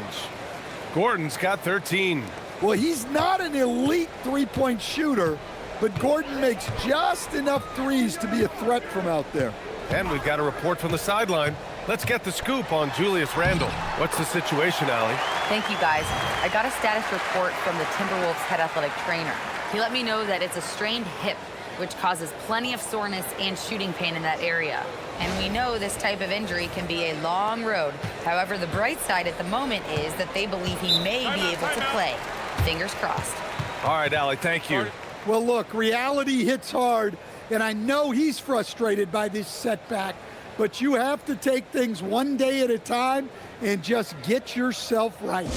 Gordon's got 13. Well, he's not an elite three-point shooter, but Gordon makes just enough threes to be a threat from out there. And we've got a report from the sideline. Let's get the scoop on Julius Randle. What's the situation, Allie? Thank you, guys. I got a status report from the Timberwolves head athletic trainer. He let me know that it's a strained hip, which causes plenty of soreness and shooting pain in that area. And we know this type of injury can be a long road. However, the bright side at the moment is that they believe he may be able to play. Fingers crossed. All right, Allie, thank you. Well, look, reality hits hard, and I know he's frustrated by this setback, but you have to take things one day at a time and just get yourself right.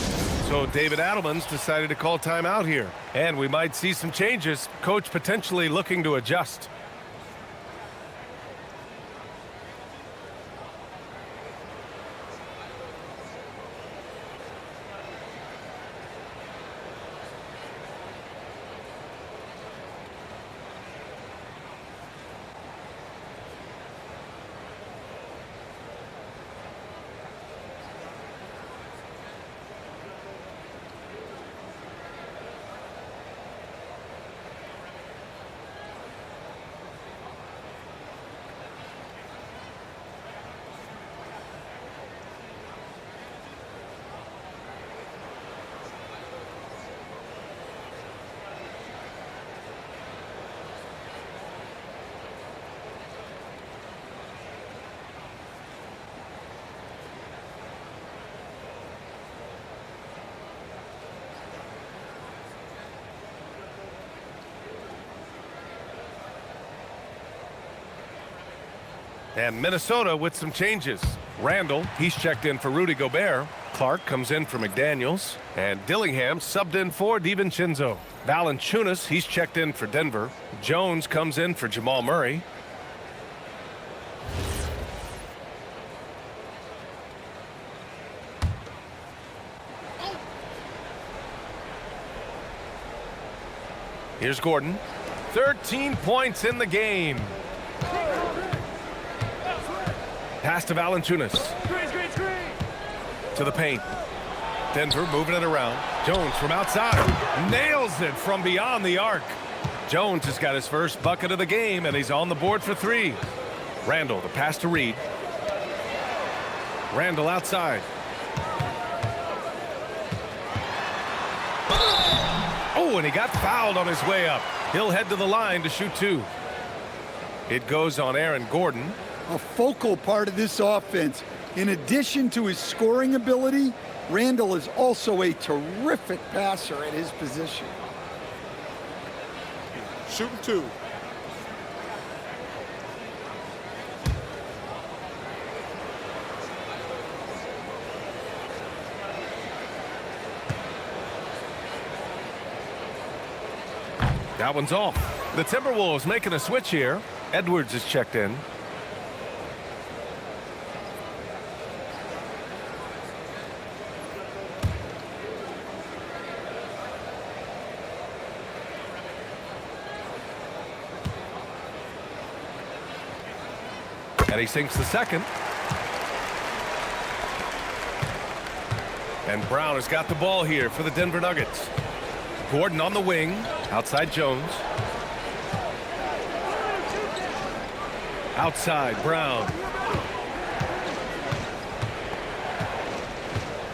So David Adelman's decided to call timeout here. And we might see some changes. Coach potentially looking to adjust. And Minnesota with some changes. Randle, he's checked in for Rudy Gobert. Clark comes in for McDaniels. And Dillingham subbed in for DiVincenzo. Valanciunas, he's checked in for Denver. Jones comes in for Jamal Murray. Here's Gordon. 13 points in the game. Pass to Valanciunas. To the paint. Denver moving it around. Jones from outside. Nails it from beyond the arc. Jones has got his first bucket of the game, and he's on the board for 3. Randle, the pass to Reed. Randle outside. Oh, and he got fouled on his way up. He'll head to the line to shoot 2. It goes on Aaron Gordon. A focal part of this offense. In addition to his scoring ability, Randle is also a terrific passer at his position. Shooting 2. That one's off. The Timberwolves making a switch here. Edwards is checked in. And he sinks the second. And Brown has got the ball here for the Denver Nuggets. Gordon on the wing. Outside Jones. Outside Brown.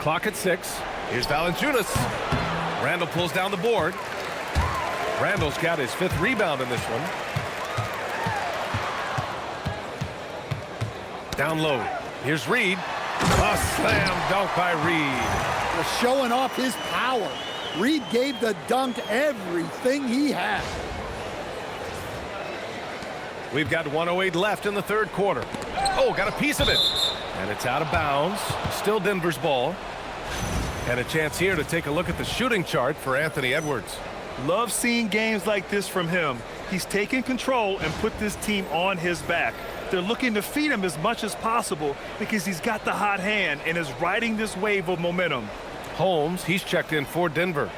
Clock at 6. Here's Valanciunas. Randle pulls down the board. Randle's got his 5th rebound in this one. Down low. Here's Reed. A slam dunk by Reed. Well, showing off his power. Reed gave the dunk everything he had. We've got 1:08 left in the 3rd quarter. Oh, got a piece of it. And it's out of bounds. Still Denver's ball. And a chance here to take a look at the shooting chart for Anthony Edwards. Love seeing games like this from him. He's taken control and put this team on his back. They're looking to feed him as much as possible because he's got the hot hand and is riding this wave of momentum. Holmes, he's checked in for Denver.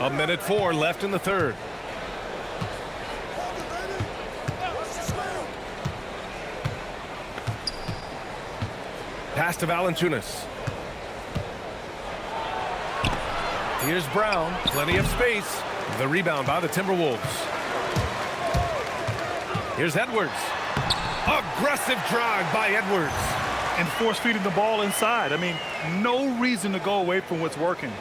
1:04 left in the third. Pass to Valanciunas. Here's Brown. Plenty of space. The rebound by the Timberwolves. Here's Edwards. Aggressive drive by Edwards. And force feeding the ball inside. I mean, no reason to go away from what's working.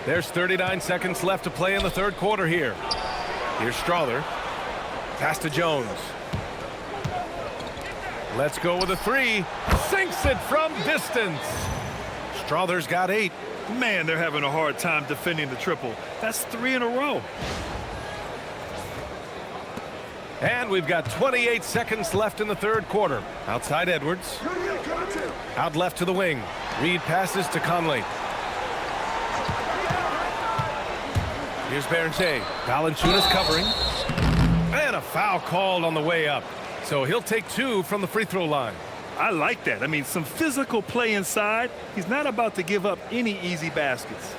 There's 39 seconds left to play in the third quarter here. Here's Strawther. Pass to Jones. Let's go with a three. Sinks it from distance. Strawther's got 8. Man, they're having a hard time defending the triple. That's 3 in a row. And we've got 28 seconds left in the third quarter. Outside Edwards. Out left to the wing. Reed passes to Conley. Here's Berger. Valanciunas covering. And a foul called on the way up. So he'll take 2 from the free throw line. I like that. I mean, some physical play inside. He's not about to give up any easy baskets.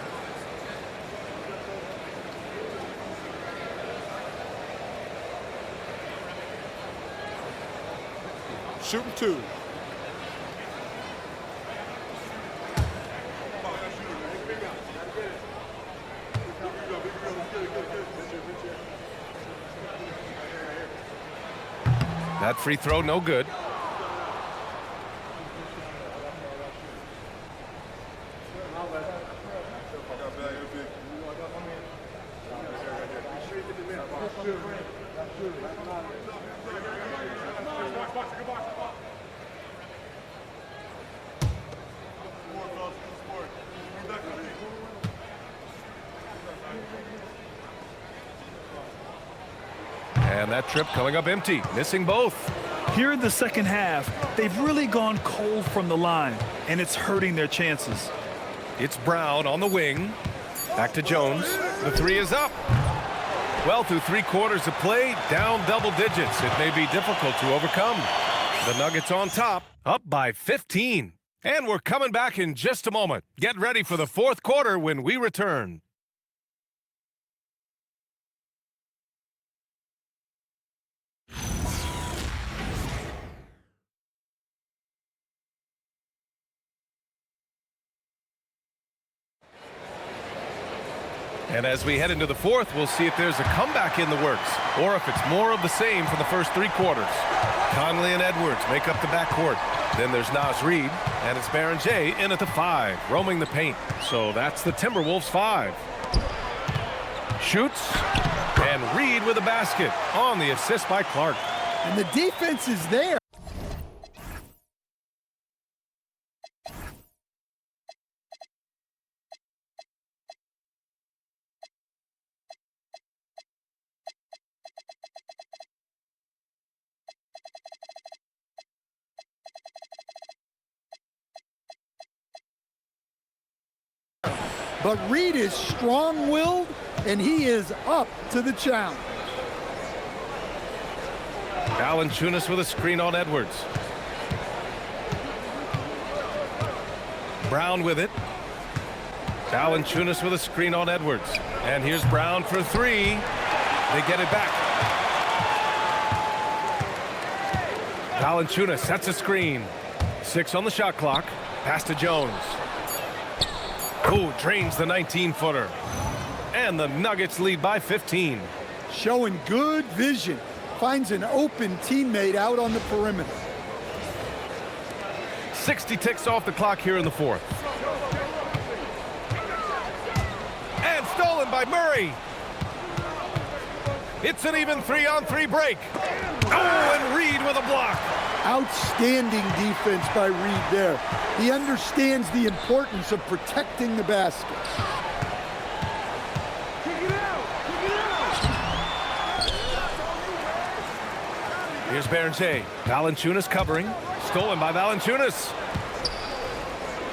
Shooting 2. That free throw no good. And that trip coming up empty, missing both. Here in the second half, they've really gone cold from the line, and it's hurting their chances. It's Brown on the wing. Back to Jones. The three is up. Well, through 3 quarters of play, down double digits. It may be difficult to overcome. The Nuggets on top, up by 15. And we're coming back in just a moment. Get ready for the fourth quarter when we return. And as we head into the fourth, we'll see if there's a comeback in the works or if it's more of the same for the first 3 quarters. Conley and Edwards make up the backcourt. Then there's Naz Reid, and it's Berger in at the 5, roaming the paint. So that's the Timberwolves 5. Shoots, and Reid with a basket on the assist by Clark. And the defense is there. But Reid is strong-willed, and he is up to the challenge. Valanciunas with a screen on Edwards. Brown with it. Valanciunas with a screen on Edwards. And here's Brown for 3. They get it back. Valanciunas sets a screen. 6 on the shot clock. Pass to Jones. Who drains the 19-footer. And the Nuggets lead by 15. Showing good vision. Finds an open teammate out on the perimeter. 60 ticks off the clock here in the fourth. And stolen by Murray. It's an even 3-on-3 break. Oh, and Reid with a block. Outstanding defense by Reid there. He understands the importance of protecting the basket. Here's Berger. Valanciunas covering. Stolen by Valanciunas.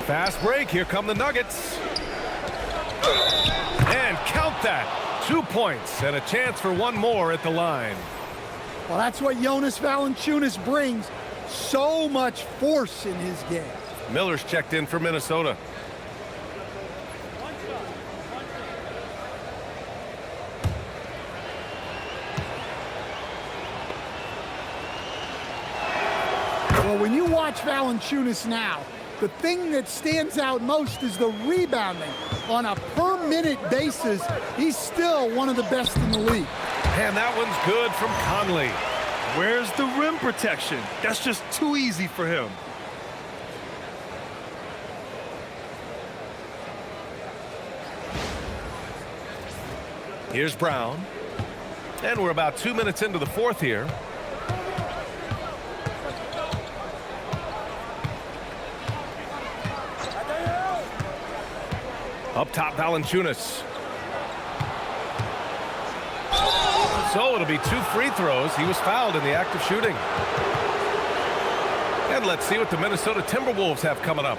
Fast break. Here come the Nuggets. And count that. 2 points and a chance for one more at the line. Well, that's what Jonas Valanciunas brings. So much force in his game. Miller's checked in for Minnesota. Well, when you watch Valanciunas now, the thing that stands out most is the rebounding. On a per-minute basis, he's still one of the best in the league. And that one's good from Conley. Where's the rim protection? That's just too easy for him. Here's Brown. And we're about 2 minutes into the fourth here. Up top, Valanciunas. So it'll be 2 free throws. He was fouled in the act of shooting. And let's see what the Minnesota Timberwolves have coming up.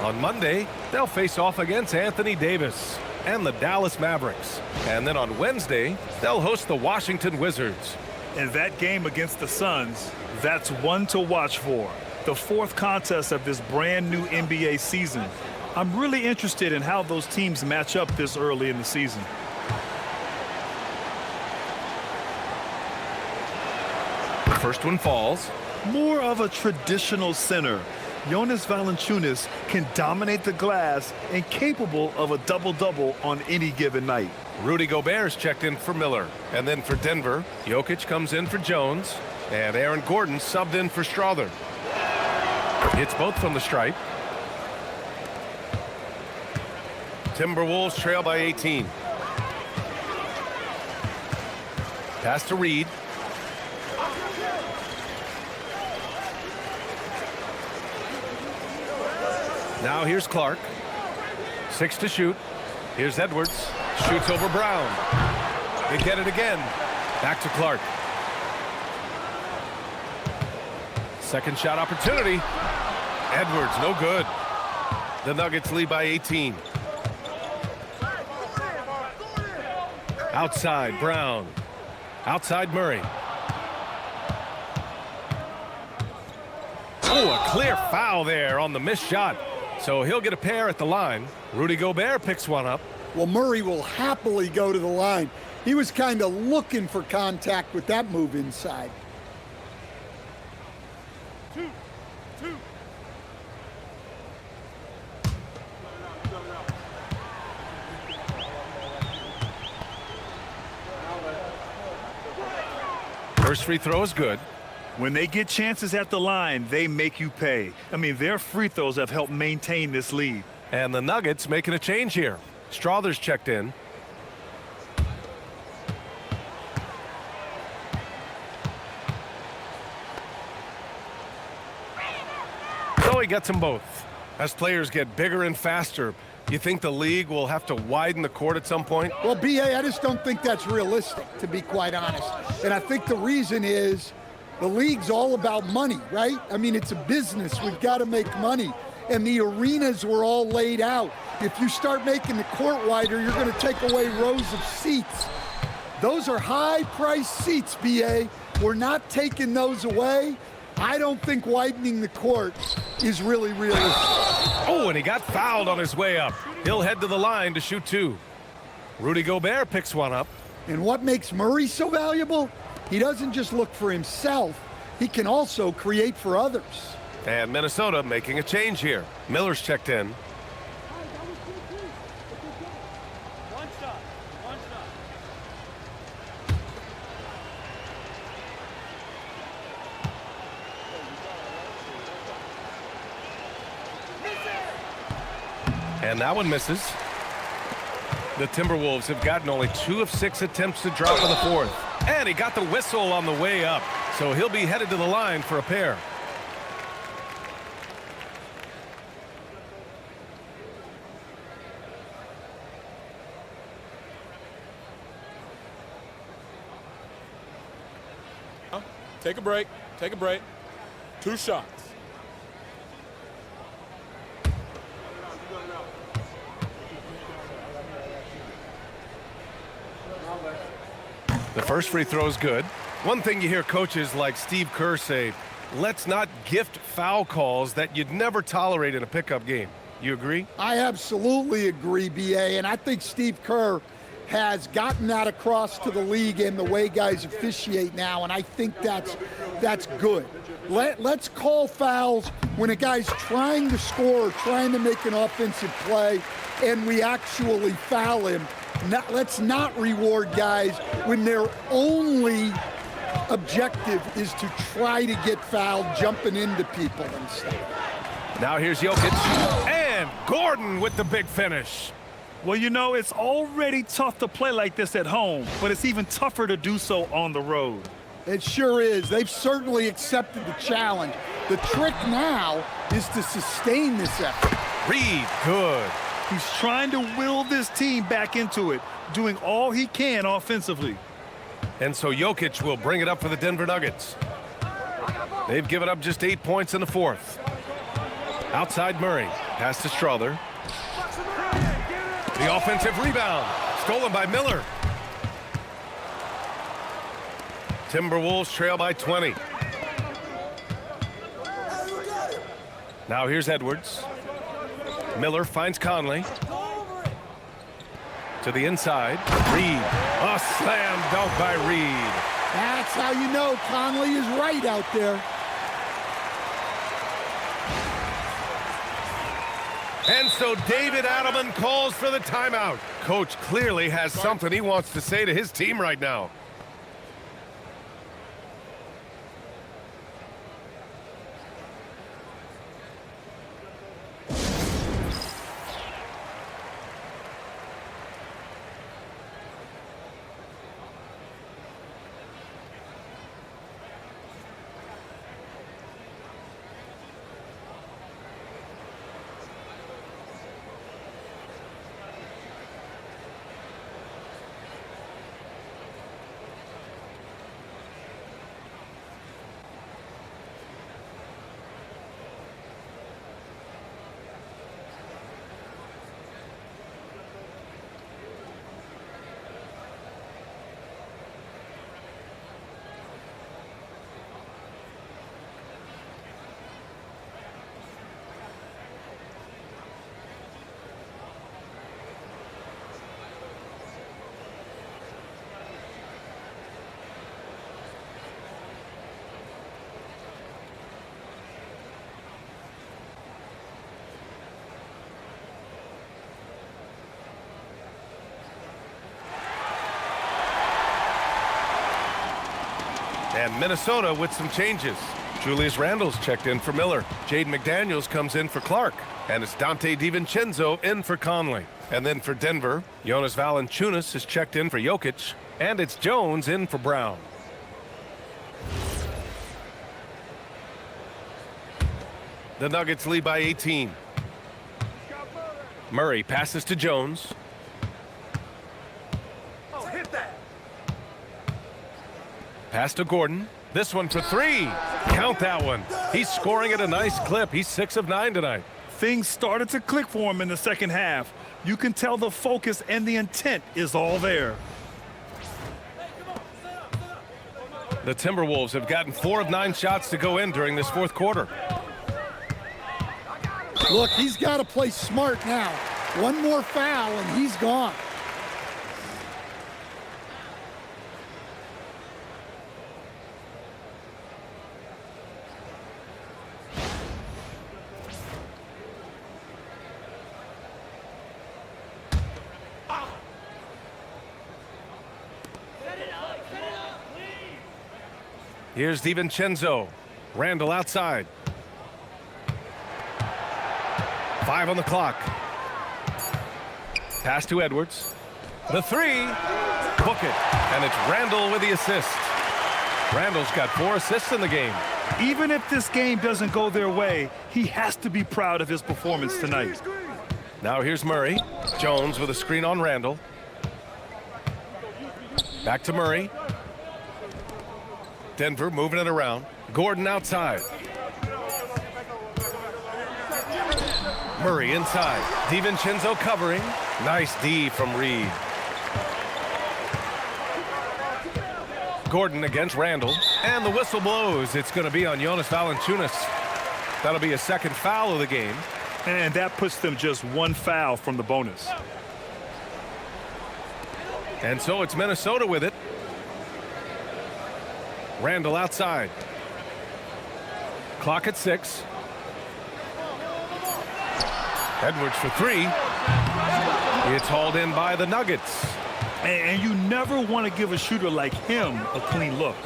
On Monday, they'll face off against Anthony Davis and the Dallas Mavericks. And then on Wednesday, they'll host the Washington Wizards. And that game against the Suns, that's one to watch for. The 4th contest of this brand new NBA season. I'm really interested in how those teams match up this early in the season. The first one falls. More of a traditional center. Jonas Valanciunas can dominate the glass and capable of a double-double on any given night. Rudy Gobert's checked in for Miller. And then for Denver, Jokic comes in for Jones. And Aaron Gordon subbed in for Strother. Hits both from the stripe. Timberwolves trail by 18. Pass to Reed. Now here's Clark. 6 to shoot. Here's Edwards. Shoots over Brown. They get it again. Back to Clark. Second shot opportunity. Edwards, no good. The Nuggets lead by 18. Outside, Brown. Outside, Murray. Oh, a clear foul there on the missed shot. So he'll get a pair at the line. Rudy Gobert picks one up. Well, Murray will happily go to the line. He was kind of looking for contact with that move inside. 2. First free throw is good. When they get chances at the line, they make you pay. I mean, their free throws have helped maintain this lead. And the Nuggets making a change here. Strother's checked in. So he gets them both. As players get bigger and faster, you think the league will have to widen the court at some point? Well, B.A., I just don't think that's realistic, to be quite honest. And I think the reason is the league's all about money, right? I mean, it's a business. We've got to make money. And the arenas were all laid out. If you start making the court wider, you're going to take away rows of seats. Those are high-priced seats, B.A. We're not taking those away. I don't think widening the court is really realistic. Oh, and he got fouled on his way up. He'll head to the line to shoot 2. Rudy Gobert picks one up. And what makes Murray so valuable? He doesn't just look for himself. He can also create for others. And Minnesota making a change here. Miller's checked in. And that one misses. The Timberwolves have gotten only 2 of 6 attempts to drop in the fourth. And he got the whistle on the way up. So he'll be headed to the line for a pair. Take a break. Take a break. 2 shots. The first free throw is good. One thing you hear coaches like Steve Kerr say, let's not gift foul calls that you'd never tolerate in a pickup game. You agree? I absolutely agree, B.A., and I think Steve Kerr has gotten that across to the league and the way guys officiate now, and I think that's good. Let's call fouls when a guy's trying to score or trying to make an offensive play and we actually foul him. Let's not reward guys when their only objective is to try to get fouled, jumping into people and stuff. Now here's Jokic, and Gordon with the big finish. Well, you know, it's already tough to play like this at home, but it's even tougher to do so on the road. It sure is. They've certainly accepted the challenge. The trick now is to sustain this effort. Reed, good. He's trying to will this team back into it, doing all he can offensively. And so Jokic will bring it up for the Denver Nuggets. They've given up just 8 points in the fourth. Outside Murray, pass to Strother. The offensive rebound, stolen by Miller. Timberwolves trail by 20. Now here's Edwards. Miller finds Conley. To the inside, Reed. A slam dunk by Reed. That's how you know Conley is right out there. And so David Adelman calls for the timeout. Coach clearly has something he wants to say to his team right now. And Minnesota with some changes. Julius Randle's checked in for Miller. Jaden McDaniels comes in for Clark. And it's Dante DiVincenzo in for Conley. And then for Denver, Jonas Valanciunas is checked in for Jokic. And it's Jones in for Brown. The Nuggets lead by 18. Murray passes to Jones. Pass to Gordon. This one for three. Count that one. He's scoring at a nice clip. He's 6 of 9 tonight. Things started to click for him in the second half. You can tell the focus and the intent is all there. The Timberwolves have gotten 4 of 9 shots to go in during this fourth quarter. Look, he's got to play smart now. One more foul and he's gone. Here's DiVincenzo. Randle outside. 5 on the clock. Pass to Edwards. The three. Book it. And it's Randle with the assist. Randle's got 4 assists in the game. Even if this game doesn't go their way, he has to be proud of his performance tonight. Now here's Murray. Jones with a screen on Randle. Back to Murray. Denver moving it around. Gordon outside. Murray inside. DiVincenzo covering. Nice D from Reed. Gordon against Randall. And the whistle blows. It's going to be on Jonas Valanciunas. That'll be a second foul of the game. And that puts them just one foul from the bonus. And so it's Minnesota with it. Randall outside. Clock at 6. Edwards for 3. It's hauled in by the Nuggets. And you never want to give a shooter like him a clean look.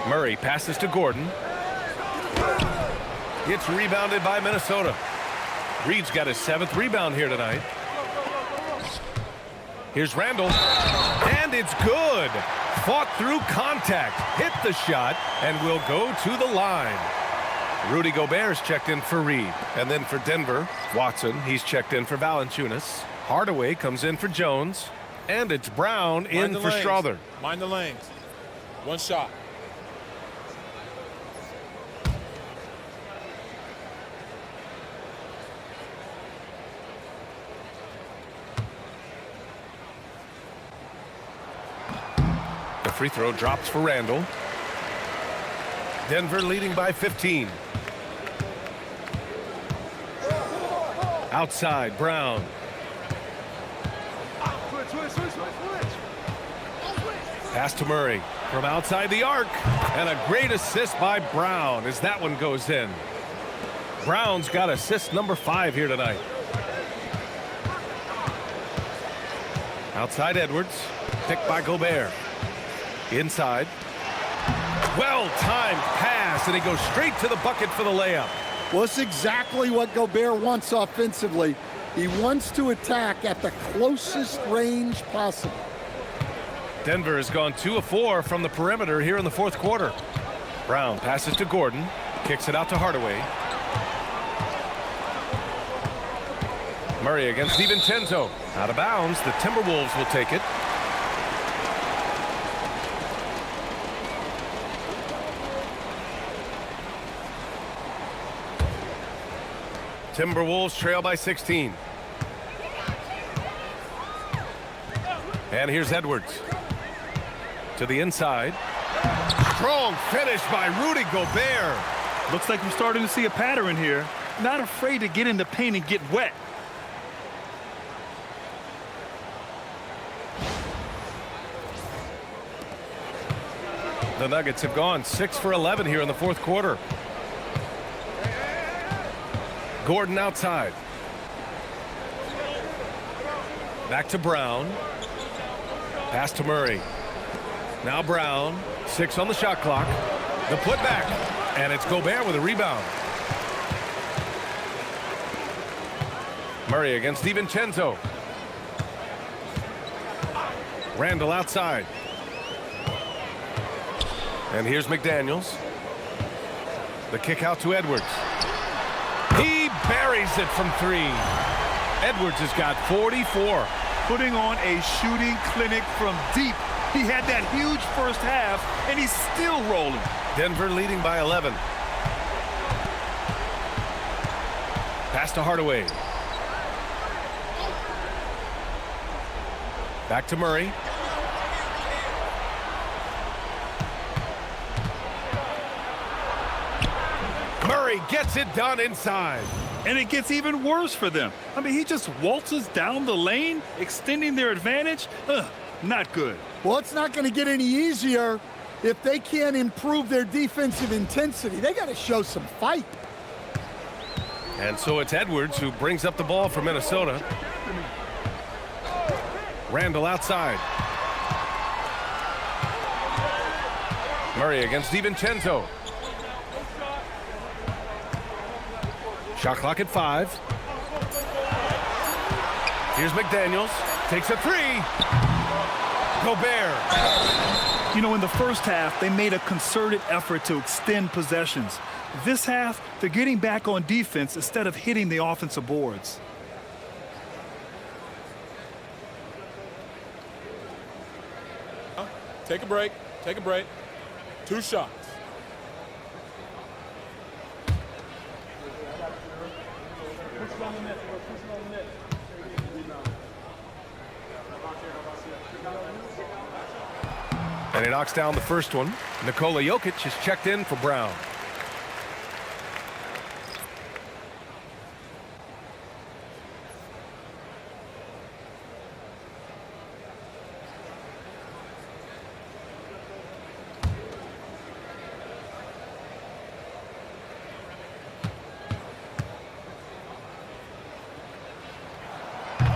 Murray passes to Gordon. It's rebounded by Minnesota. Reed's got his 7th rebound here tonight. Here's Randall. And it's good. Fought through contact. Hit the shot and will go to the line. Rudy Gobert's checked in for Reed. And then for Denver, Watson. He's checked in for Valanciunas. Hardaway comes in for Jones. And it's Brown in for Strother. Mind the lanes. One shot. The free throw drops for Randall. Denver leading by 15. Outside, Brown. Pass to Murray from outside the arc. And a great assist by Brown as that one goes in. Brown's got assist number 5 here tonight. Outside Edwards. Picked by Gobert. Inside. Well-timed pass, and he goes straight to the bucket for the layup. Well, it's exactly what Gobert wants offensively. He wants to attack at the closest range possible. Denver has gone 2 of 4 from the perimeter here in the 4th quarter. Brown passes to Gordon, kicks it out to Hardaway. Murray against DiVincenzo. Out of bounds, the Timberwolves will take it. Timberwolves trail by 16. And here's Edwards. To the inside. Strong finish by Rudy Gobert. Looks like we're starting to see a pattern here. Not afraid to get in the paint and get wet. The Nuggets have gone 6 for 11 here in the 4th quarter. Gordon outside. Back to Brown. Pass to Murray. Now Brown. 6 on the shot clock. The putback. And it's Gobert with a rebound. Murray against DiVincenzo. Randall outside. And here's McDaniels. The kick out to Edwards. He buries it from 3. Edwards has got 44. Putting on a shooting clinic from deep. He had that huge first half, and he's still rolling. Denver leading by 11. Pass to Hardaway. Back to Murray. Murray gets it done inside. And it gets even worse for them. I mean, he just waltzes down the lane, extending their advantage. Not good. Well, it's not going to get any easier if they can't improve their defensive intensity. They got to show some fight. And so it's Edwards who brings up the ball for Minnesota. Randall outside. Murray against DiVincenzo. Shot clock at 5. Here's McDaniels. Takes a 3. Gobert. You know, in the first half, they made a concerted effort to extend possessions. This half, they're getting back on defense instead of hitting the offensive boards. Take a break. Take a break. 2 shots. And he knocks down the first one. Nikola Jokic is checked in for Brown.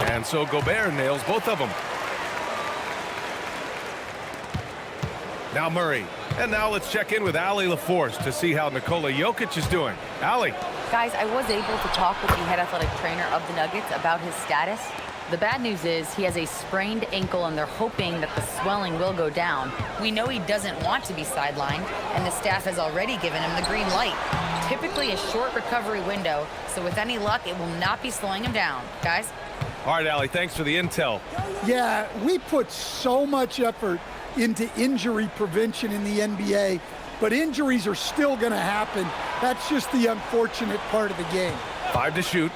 And so Gobert nails both of them. Now Murray. And now let's check in with Allie LaForce to see how Nikola Jokic is doing. Allie. Guys, I was able to talk with the head athletic trainer of the Nuggets about his status. The bad news is he has a sprained ankle, and they're hoping that the swelling will go down. We know he doesn't want to be sidelined, and the staff has already given him the green light. Typically a short recovery window, so with any luck, it will not be slowing him down. Guys? All right, Allie, thanks for the intel. Yeah, we put so much effort into injury prevention in the NBA, but injuries are still going to happen. That's just the unfortunate part of the game. 5 to shoot.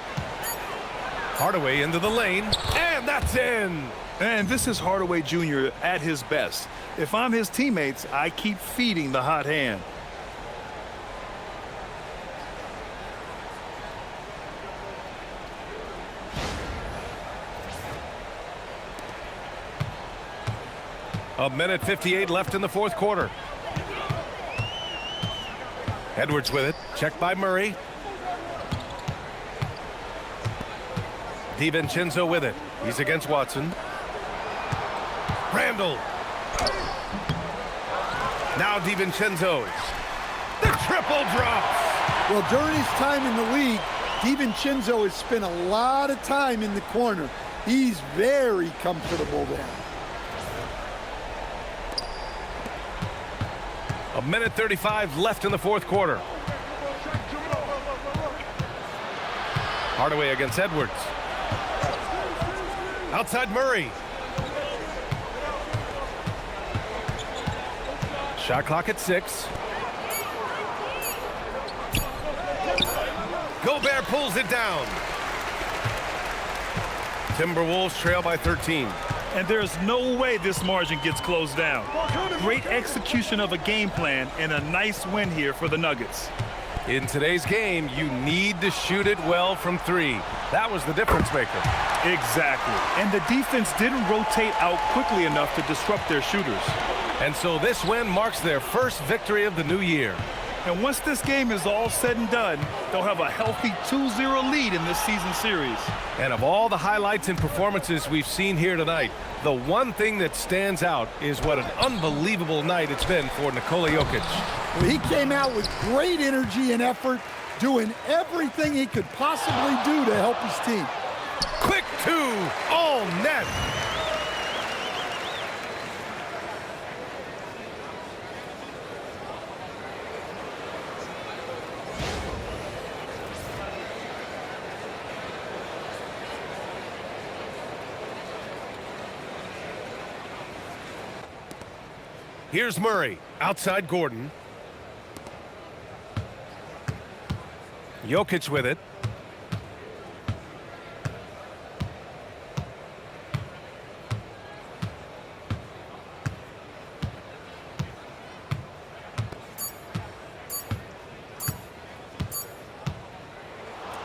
Hardaway into the lane, and that's in. And this is Hardaway Jr. at his best. If I'm his teammates, I keep feeding the hot hand. A minute 58 left in the fourth quarter. Edwards with it. Checked by Murray. DiVincenzo with it. He's against Watson. Randall. Now DiVincenzo. The triple drops. Well, during his time in the league, DiVincenzo has spent a lot of time in the corner. He's very comfortable there. A minute 35 left in the fourth quarter. Hardaway against Edwards. Outside Murray. Shot clock at 6. Gobert pulls it down. Timberwolves trail by 13. And there's no way this margin gets closed down. Great execution of a game plan and a nice win here for the Nuggets. In today's game, you need to shoot it well from 3. That was the difference maker. Exactly. And the defense didn't rotate out quickly enough to disrupt their shooters. And so this win marks their first victory of the new year. And once this game is all said and done, they'll have a healthy 2-0 lead in this season series. And of all the highlights and performances we've seen here tonight, the one thing that stands out is what an unbelievable night it's been for Nikola Jokic. Well, he came out with great energy and effort, doing everything he could possibly do to help his team. Quick 2, all net. Here's Murray, outside Gordon. Jokic with it.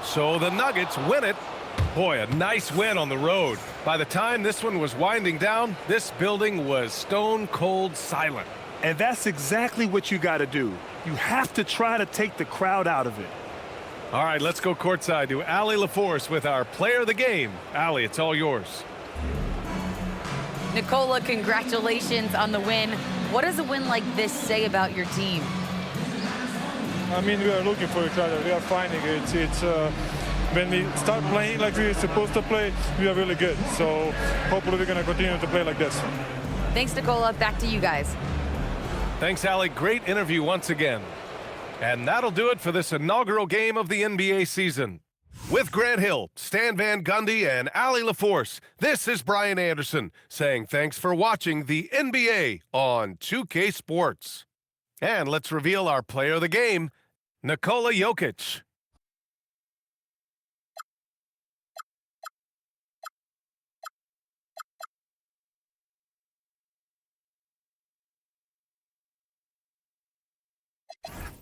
So the Nuggets win it. Boy, a nice win on the road. By the time this one was winding down, this building was stone cold silent. And that's exactly what you got to do. You have to try to take the crowd out of it. All right, let's go courtside to Allie LaForce with our player of the game. Allie, it's all yours. Nikola, congratulations on the win. What does a win like this say about your team? I mean, we are looking for each other. We are finding it. When we start playing like we're supposed to play, we are really good. So hopefully we're going to continue to play like this. Thanks, Nikola. Back to you guys. Thanks, Allie. Great interview once again. And that'll do it for this inaugural game of the NBA season. With Grant Hill, Stan Van Gundy, and Allie LaForce, this is Brian Anderson saying thanks for watching the NBA on 2K Sports. And let's reveal our player of the game, Nikola Jokic. it.